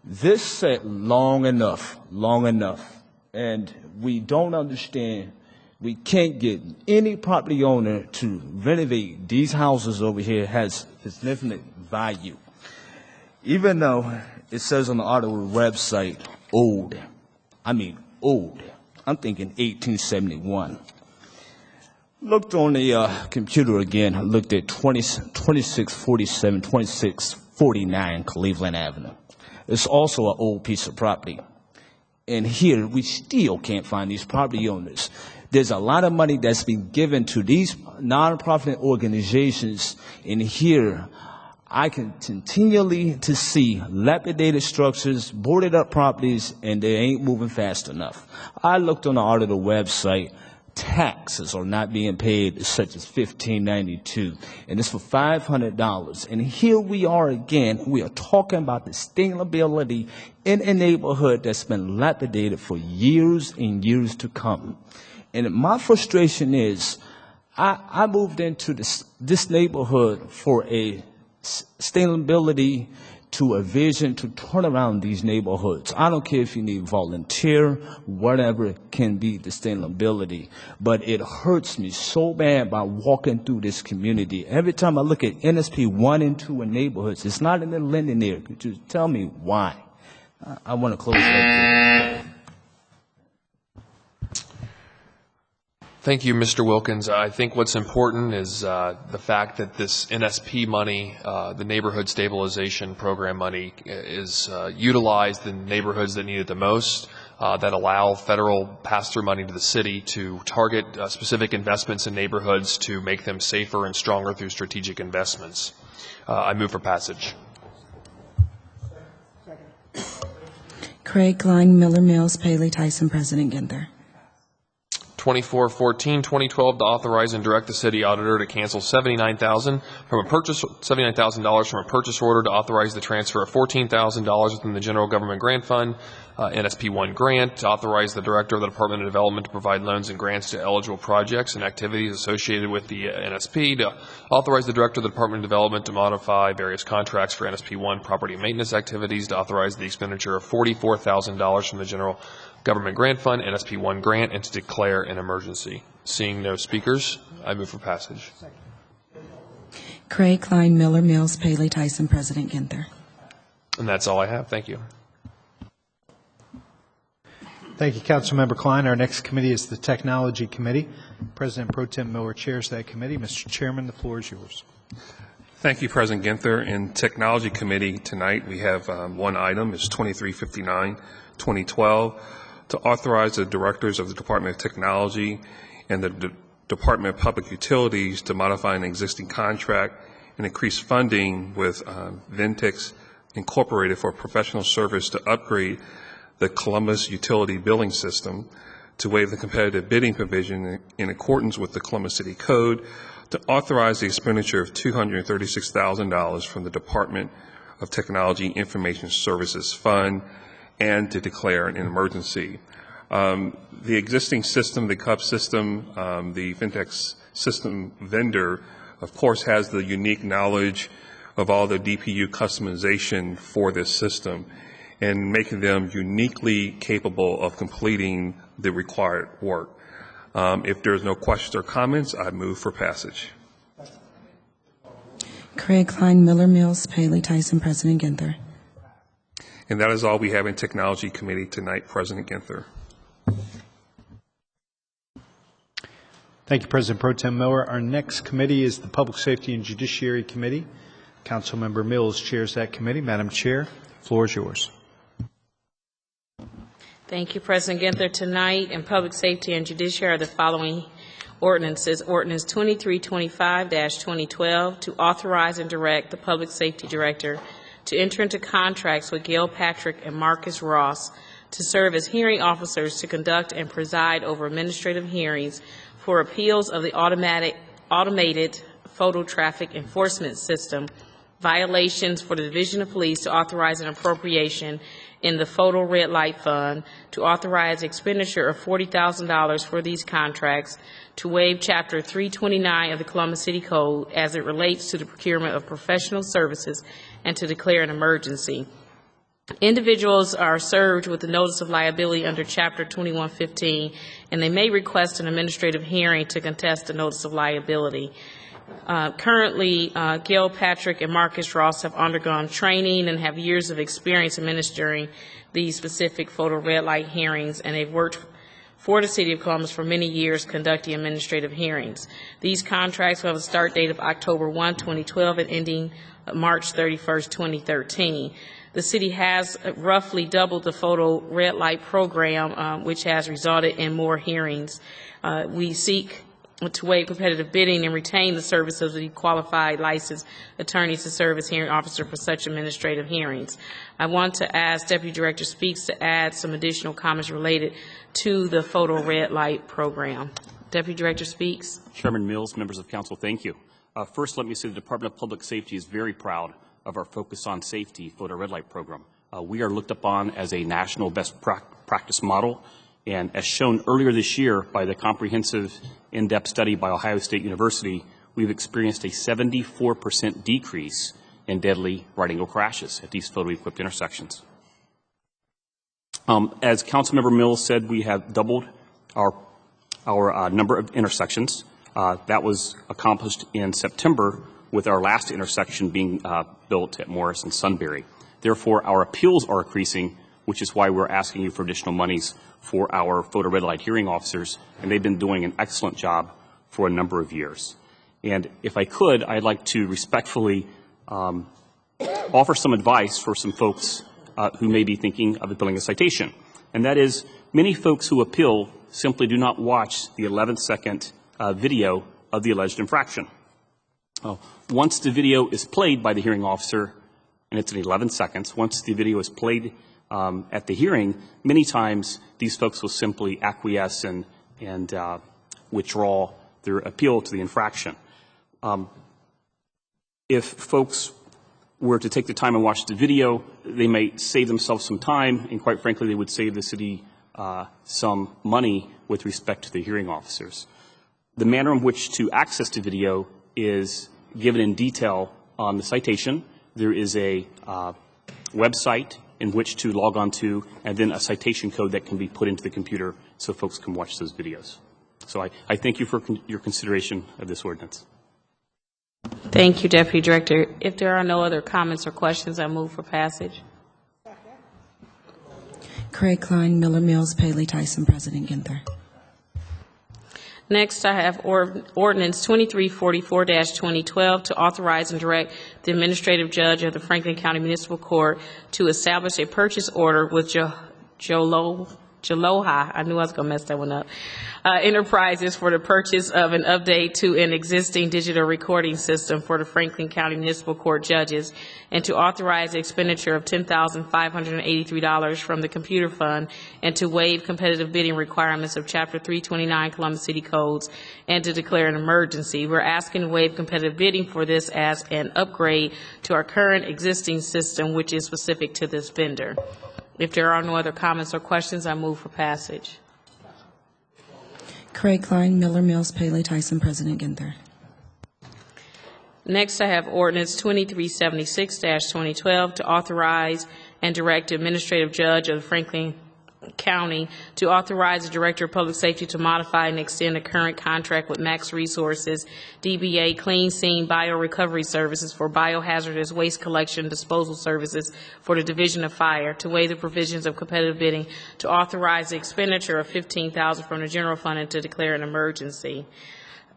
This set long enough, and we don't understand. We can't get any property owner to renovate these houses over here. Has significant value. Even though it says on the auditor website, old. I mean old. I'm thinking 1871. Looked on the computer again. I looked at 2647, 2649 Cleveland Avenue. It's also an old piece of property. And here, we still can't find these property owners. There's a lot of money that's been given to these nonprofit organizations. And here, I can continually to see dilapidated structures, boarded up properties, and they ain't moving fast enough. I looked on the auditor website. Taxes are not being paid, such as $15.92, and it's for $500. And here we are again. We are talking about the sustainability in a neighborhood that's been dilapidated for years and years to come. And my frustration is, I moved into this neighborhood for a sustainability, to a vision to turn around these neighborhoods. I don't care if you need volunteer, whatever can be the sustainability, but it hurts me so bad by walking through this community. Every time I look at NSP 1 and 2 in neighborhoods, it's not in the Linden area. Could you tell me why? I want to close right there. Thank you, Mr. Wilkins. I think what's important is the fact that this NSP money, the Neighborhood Stabilization Program money, is utilized in neighborhoods that need it the most, that allow federal pass-through money to the city to target specific investments in neighborhoods to make them safer and stronger through strategic investments. I move for passage. Craig Klein, Miller Mills, Paley, Tyson, President Ginther. 2414-2012 to authorize and direct the city auditor to cancel $79,000 from a purchase order to authorize the transfer of $14,000 within the General Government Grant Fund, NSP1 grant, to authorize the Director of the Department of Development to provide loans and grants to eligible projects and activities associated with the NSP, to authorize the Director of the Department of Development to modify various contracts for NSP1 property maintenance activities, to authorize the expenditure of $44,000 from the General Government Grant Fund, NSP1 grant, and to declare an emergency. Seeing no speakers, I move for passage. Craig Klein, Miller Mills, Paley, Tyson, President Ginther. And that's all I have. Thank you. Thank you, Councilmember Klein. Our next committee is the Technology Committee. President Pro Tem Miller chairs that committee. Mr. Chairman, the floor is yours. Thank you, President Ginther. In Technology Committee tonight, we have one item. It's 2359-2012 to authorize the directors of the Department of Technology and the Department of Public Utilities to modify an existing contract and increase funding with Ventex Incorporated for professional service to upgrade the Columbus utility billing system, to waive the competitive bidding provision in accordance with the Columbus City Code, to authorize the expenditure of $236,000 from the Department of Technology Information Services Fund, and to declare an emergency. The existing system, the CUP system, the Ventex system vendor, of course, has the unique knowledge of all the DPU customization for this system and making them uniquely capable of completing the required work. If there's no questions or comments, I move for passage. Craig Klein, Miller Mills, Paley, Tyson, President Ginther. And that is all we have in Technology Committee tonight, President Ginther. Thank you, President Pro Tem Miller. Our next committee is the Public Safety and Judiciary Committee. Councilmember Mills chairs that committee. Madam Chair, the floor is yours. Thank you, President Ginther. Tonight in Public Safety and Judiciary are the following ordinances. Ordinance 2325-2012 to authorize and direct the Public Safety Director to enter into contracts with Gail Patrick and Marcus Ross to serve as hearing officers to conduct and preside over administrative hearings for appeals of the automated photo traffic enforcement system, violations for the Division of Police, to authorize an appropriation in the Photo Red Light Fund, to authorize expenditure of $40,000 for these contracts, to waive Chapter 329 of the Columbus City Code as it relates to the procurement of professional services, and to declare an emergency. Individuals are served with the notice of liability under Chapter 2115, and they may request an administrative hearing to contest the notice of liability. Currently, Gail Patrick and Marcus Ross have undergone training and have years of experience administering these specific photo red light hearings, and they've worked for the City of Columbus for many years conducting administrative hearings. These contracts will have a start date of October 1, 2012 and ending March 31st, 2013. The city has roughly doubled the photo red light program, which has resulted in more hearings. We seek to waive competitive bidding and retain the services of the qualified licensed attorneys to serve as hearing officer for such administrative hearings. I want to ask Deputy Director Speaks to add some additional comments related to the photo red light program. Deputy Director Speaks. Chairman Mills, members of council, thank you. First, let me say the Department of Public Safety is very proud of our Focus on Safety photo red light program. We are looked upon as a national best practice model, and as shown earlier this year by the comprehensive in-depth study by Ohio State University, we've experienced a 74% decrease in deadly right-angle crashes at these photo-equipped intersections. As Councilmember Mills said, we have doubled our number of intersections. That was accomplished in September with our last intersection being built at Morris and Sunbury. Therefore, our appeals are increasing which is why we're asking you for additional monies for our photo red light hearing officers, and they've been doing an excellent job for a number of years. And if I could, I'd like to respectfully offer some advice for some folks who may be thinking of appealing a citation. And that is, many folks who appeal simply do not watch the 11-second video of the alleged infraction. Once the video is played by the hearing officer, and it's in 11 seconds, once the video is played at the hearing, many times these folks will simply acquiesce and withdraw their appeal to the infraction. If folks were to take the time and watch the video, they may save themselves some time, and quite frankly, they would save the city some money with respect to the hearing officers. The manner in which to access the video is given in detail on the citation. There is a website in which to log on to, and then a citation code that can be put into the computer so folks can watch those videos. So I thank you for your consideration of this ordinance. Thank you, Deputy Director. If there are no other comments or questions, I move for passage. Craig Klein, Miller Mills, Paley, Tyson, President Ginther. Next, I have Ordinance 2344-2012 to authorize and direct the administrative judge of the Franklin County Municipal Court to establish a purchase order with Jaloha, I knew I was going to mess that one up, Enterprises for the purchase of an update to an existing digital recording system for the Franklin County Municipal Court judges, and to authorize the expenditure of $10,583 from the computer fund, and to waive competitive bidding requirements of Chapter 329 Columbus City Codes, and to declare an emergency. We're asking to waive competitive bidding for this as an upgrade to our current existing system, which is specific to this vendor. If there are no other comments or questions, I move for passage. Craig Klein, Miller Mills, Paley, Tyson, President Ginther. Next, I have Ordinance 2376-2012 to authorize and direct the administrative judge of the Franklin County to authorize the Director of Public Safety to modify and extend the current contract with Max Resources, DBA Clean Scene Biorecovery Services for biohazardous waste collection and disposal services for the Division of Fire, to waive the provisions of competitive bidding, to authorize the expenditure of $15,000 from the general fund, and to declare an emergency.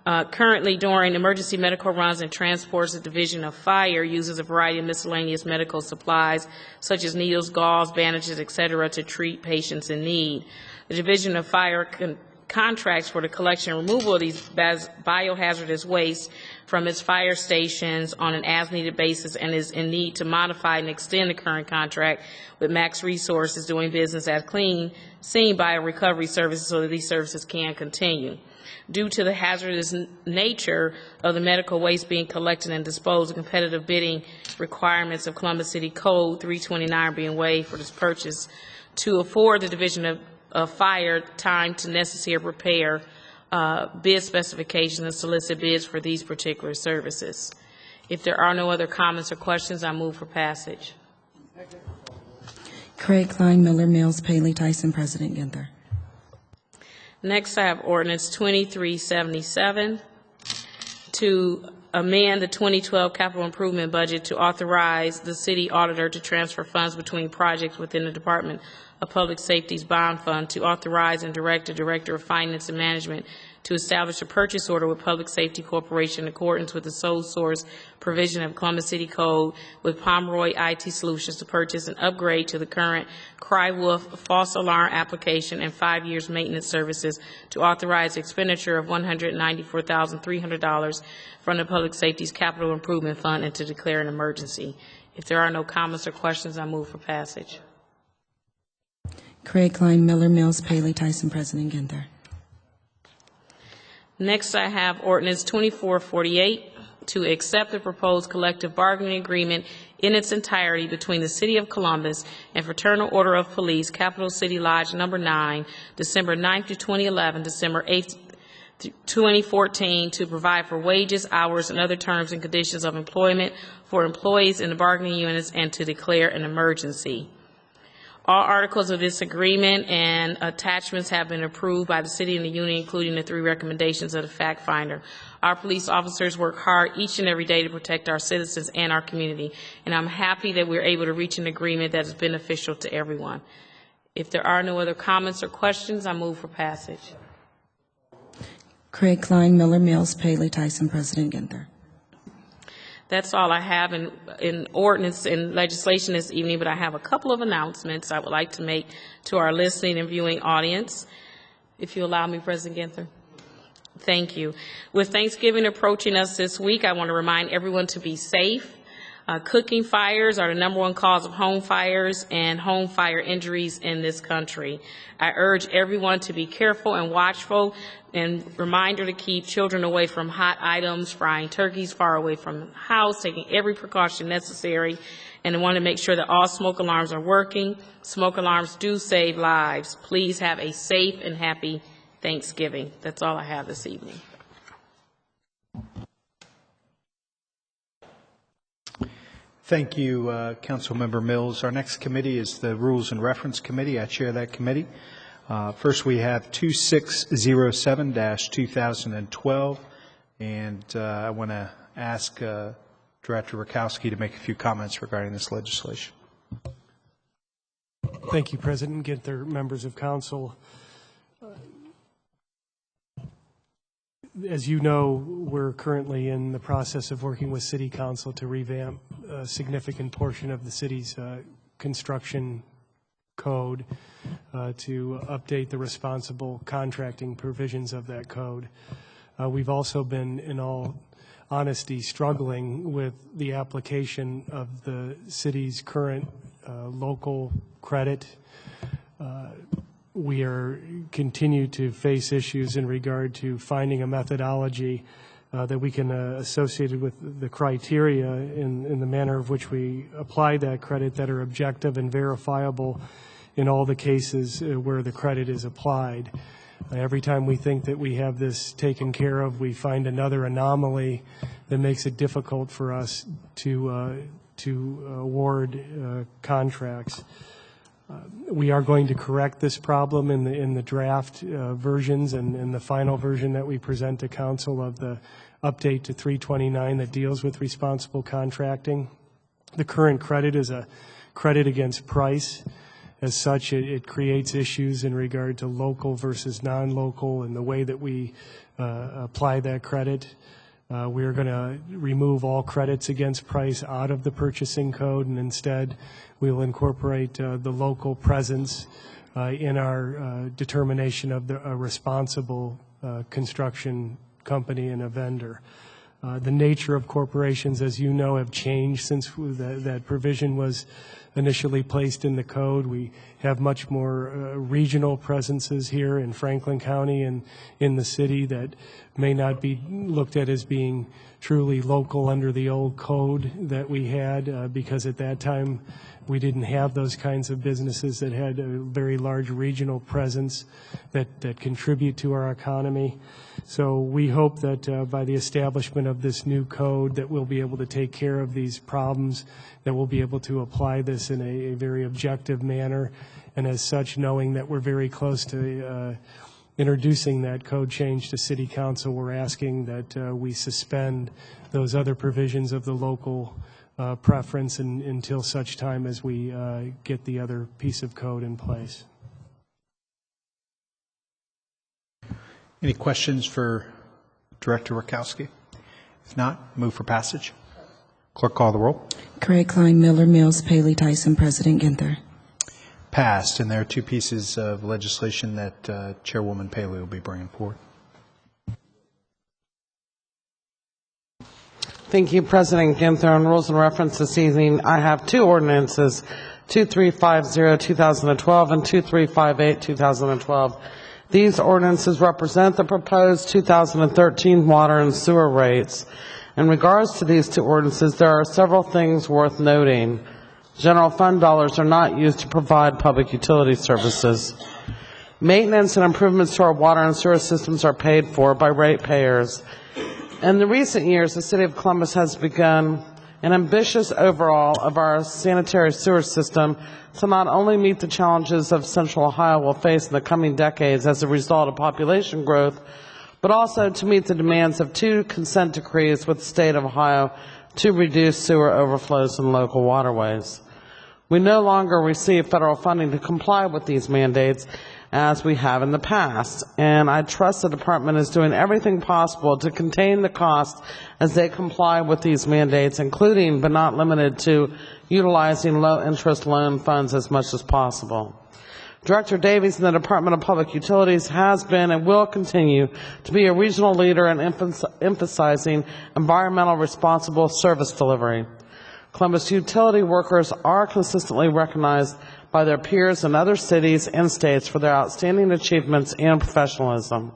Currently, during emergency medical runs and transports, the Division of Fire uses a variety of miscellaneous medical supplies, such as needles, gauze, bandages, etc., to treat patients in need. The Division of Fire contracts for the collection and removal of these biohazardous waste from its fire stations on an as-needed basis, and is in need to modify and extend the current contract with Max Resources doing business as Clean Scene Biorecovery Services so that these services can continue. Due to the hazardous nature of the medical waste being collected and disposed, the competitive bidding requirements of Columbus City Code 329 are being waived for this purchase to afford the Division of Fire time to necessarily prepare bid specifications and solicit bids for these particular services. If there are no other comments or questions, I move for passage. Craig Klein, Miller Mills, Paley, Tyson, President Ginther. Next, I have Ordinance 2377 to amend the 2012 capital improvement budget to authorize the city auditor to transfer funds between projects within the Department of Public Safety's bond fund, to authorize and direct the Director of Finance and Management to establish a purchase order with Public Safety Corporation in accordance with the sole source provision of Columbus City Code with Pomeroy IT Solutions to purchase an upgrade to the current Crywolf false alarm application and 5 years maintenance services, to authorize expenditure of $194,300 from the Public Safety's Capital Improvement Fund, and to declare an emergency. If there are no comments or questions, I move for passage. Craig Klein, Miller Mills, Paley, Tyson, President Ginther. Next, I have Ordinance 2448 to accept the proposed collective bargaining agreement in its entirety between the City of Columbus and Fraternal Order of Police, Capital City Lodge Number 9, December 9th to 2011, December 8th, 2014, to provide for wages, hours, and other terms and conditions of employment for employees in the bargaining units, and to declare an emergency. All articles of this agreement and attachments have been approved by the city and the union, including the 3 recommendations of the fact finder. Our police officers work hard each and every day to protect our citizens and our community, and I'm happy that we're able to reach an agreement that is beneficial to everyone. If there are no other comments or questions, I move for passage. Craig Klein, Miller Mills, Paley, Tyson, President Ginther. That's all I have in ordinance and legislation this evening, but I have a couple of announcements I would like to make to our listening and viewing audience. If you allow me, President Ginther. Thank you. With Thanksgiving approaching us this week, I want to remind everyone to be safe. Cooking fires are the #1 cause of home fires and home fire injuries in this country. I urge everyone to be careful and watchful, and reminder to keep children away from hot items, frying turkeys far away from the house, taking every precaution necessary, and I want to make sure that all smoke alarms are working. Smoke alarms do save lives. Please have a safe and happy Thanksgiving. That's all I have this evening. Thank you, Councilmember Mills. Our next committee is the Rules and Reference Committee. I chair that committee. First, we have 2607-2012, and I want to ask Director Rakowski to make a few comments regarding this legislation. Thank you, President Ginther, members of council. As you know, we're currently in the process of working with City Council to revamp a significant portion of the city's construction code to update the responsible contracting provisions of that code. We've also been, in all honesty, struggling with the application of the city's current local credit. We continue to face issues in regard to finding a methodology that we can associate with the criteria in the manner of which we apply that credit that are objective and verifiable in all the cases where the credit is applied. Every time we think that we have this taken care of, we find another anomaly that makes it difficult for us to award contracts. We are going to correct this problem in the draft versions and in the final version that we present to council of the update to 329 that deals with responsible contracting. The current credit is a credit against price. As such, it creates issues in regard to local versus non-local and the way that we apply that credit. We're going to remove all credits against price out of the purchasing code, and instead we will incorporate the local presence in our determination of a responsible construction company and a vendor. The nature of corporations, as you know, have changed since that provision was initially placed in the code. We have much more regional presences here in Franklin County and in the city that may not be looked at as being truly local under the old code that we had, because at that time we didn't have those kinds of businesses that had a very large regional presence that contribute to our economy. So we hope that by the establishment of this new code that we'll be able to take care of these problems, that we'll be able to apply this in a very objective manner, and as such, knowing that we're very close to introducing that code change to City Council, we're asking that we suspend those other provisions of the local preference until such time as we get the other piece of code in place. Any questions for Director Rakowski? If not, move for passage. Clerk, call the roll. Craig Klein, Miller Mills, Paley, Tyson, President Ginther. Passed, and there are 2 pieces of legislation that Chairwoman Paley will be bringing forward. Thank you, President Ginther. On rules and reference this evening, I have 2 ordinances, 2350-2012 and 2358-2012. These ordinances represent the proposed 2013 water and sewer rates. In regards to these 2 ordinances, there are several things worth noting. General fund dollars are not used to provide public utility services. Maintenance and improvements to our water and sewer systems are paid for by ratepayers. In the recent years, the City of Columbus has begun and ambitious overhaul of our sanitary sewer system to not only meet the challenges of Central Ohio will face in the coming decades as a result of population growth, but also to meet the demands of 2 consent decrees with the state of Ohio to reduce sewer overflows in local waterways. We no longer receive federal funding to comply with these mandates as we have in the past, and I trust the department is doing everything possible to contain the cost as they comply with these mandates, including but not limited to utilizing low-interest loan funds as much as possible. Director Davies in the Department of Public Utilities has been and will continue to be a regional leader in emphasizing environmental responsible service delivery. Columbus utility workers are consistently recognized by their peers in other cities and states for their outstanding achievements and professionalism.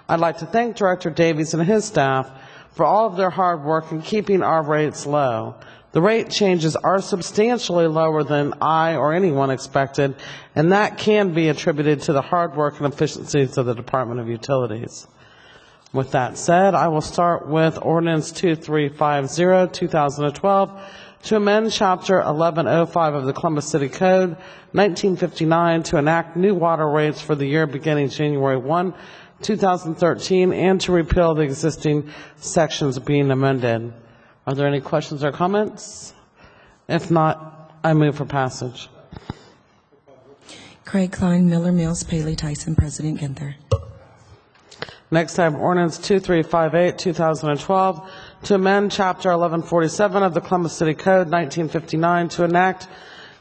I'd like to thank Director Davies and his staff for all of their hard work in keeping our rates low. The rate changes are substantially lower than I or anyone expected, and that can be attributed to the hard work and efficiencies of the Department of Utilities. With that said, I will start with Ordinance 2350, 2012, to amend Chapter 1105 of the Columbus City Code, 1959, to enact new water rates for the year beginning January 1, 2013, and to repeal the existing sections being amended. Are there any questions or comments? If not, I move for passage. Craig Klein, Miller Mills, Paley, Tyson, President Ginther. Next, I have Ordinance 2358, 2012, to amend Chapter 1147 of the Columbus City Code, 1959, to enact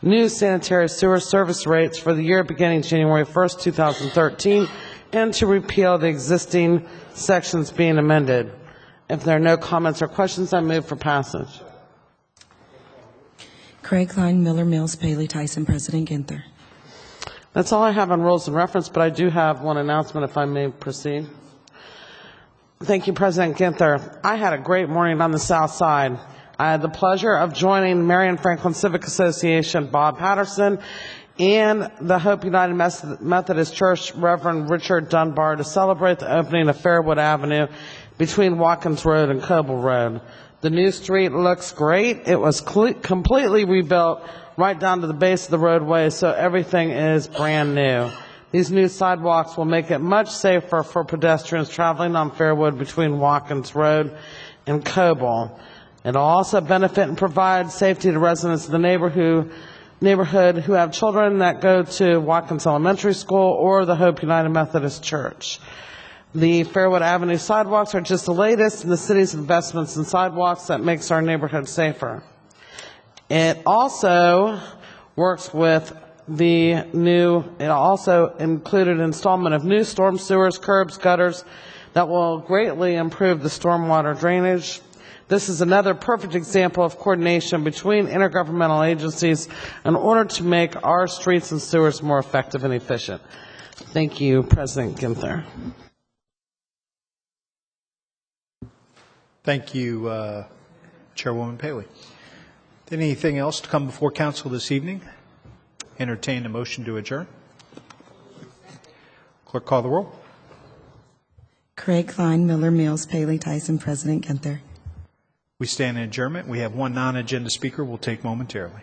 new sanitary sewer service rates for the year beginning January 1st, 2013, and to repeal the existing sections being amended. If there are no comments or questions, I move for passage. Craig Klein, Miller Mills, Paley, Tyson, President Ginther. That's all I have on rules and reference, but I do have one announcement if I may proceed. Thank you, President Ginther. I had a great morning on the South Side. I had the pleasure of joining Marion Franklin Civic Association, Bob Patterson, and the Hope United Methodist Church, Reverend Richard Dunbar, to celebrate the opening of Fairwood Avenue between Watkins Road and Coble Road. The new street looks great. It was completely rebuilt right down to the base of the roadway, so everything is brand new. These new sidewalks will make it much safer for pedestrians traveling on Fairwood between Watkins Road and Coble. It'll also benefit and provide safety to residents of the neighborhood who have children that go to Watkins Elementary School or the Hope United Methodist Church. The Fairwood Avenue sidewalks are just the latest in the city's investments in sidewalks that makes our neighborhood safer. It also works with it also included installment of new storm sewers, curbs, gutters that will greatly improve the stormwater drainage. This is another perfect example of coordination between intergovernmental agencies in order to make our streets and sewers more effective and efficient. Thank you, President Ginther. Thank you, Chairwoman Paley. Anything else to come before council this evening? Entertain a motion to adjourn. Clerk, call the roll. Craig Klein, Miller Mills, Paley, Tyson, President Ginther. We stand in adjournment. We have one non-agenda speaker we'll take momentarily.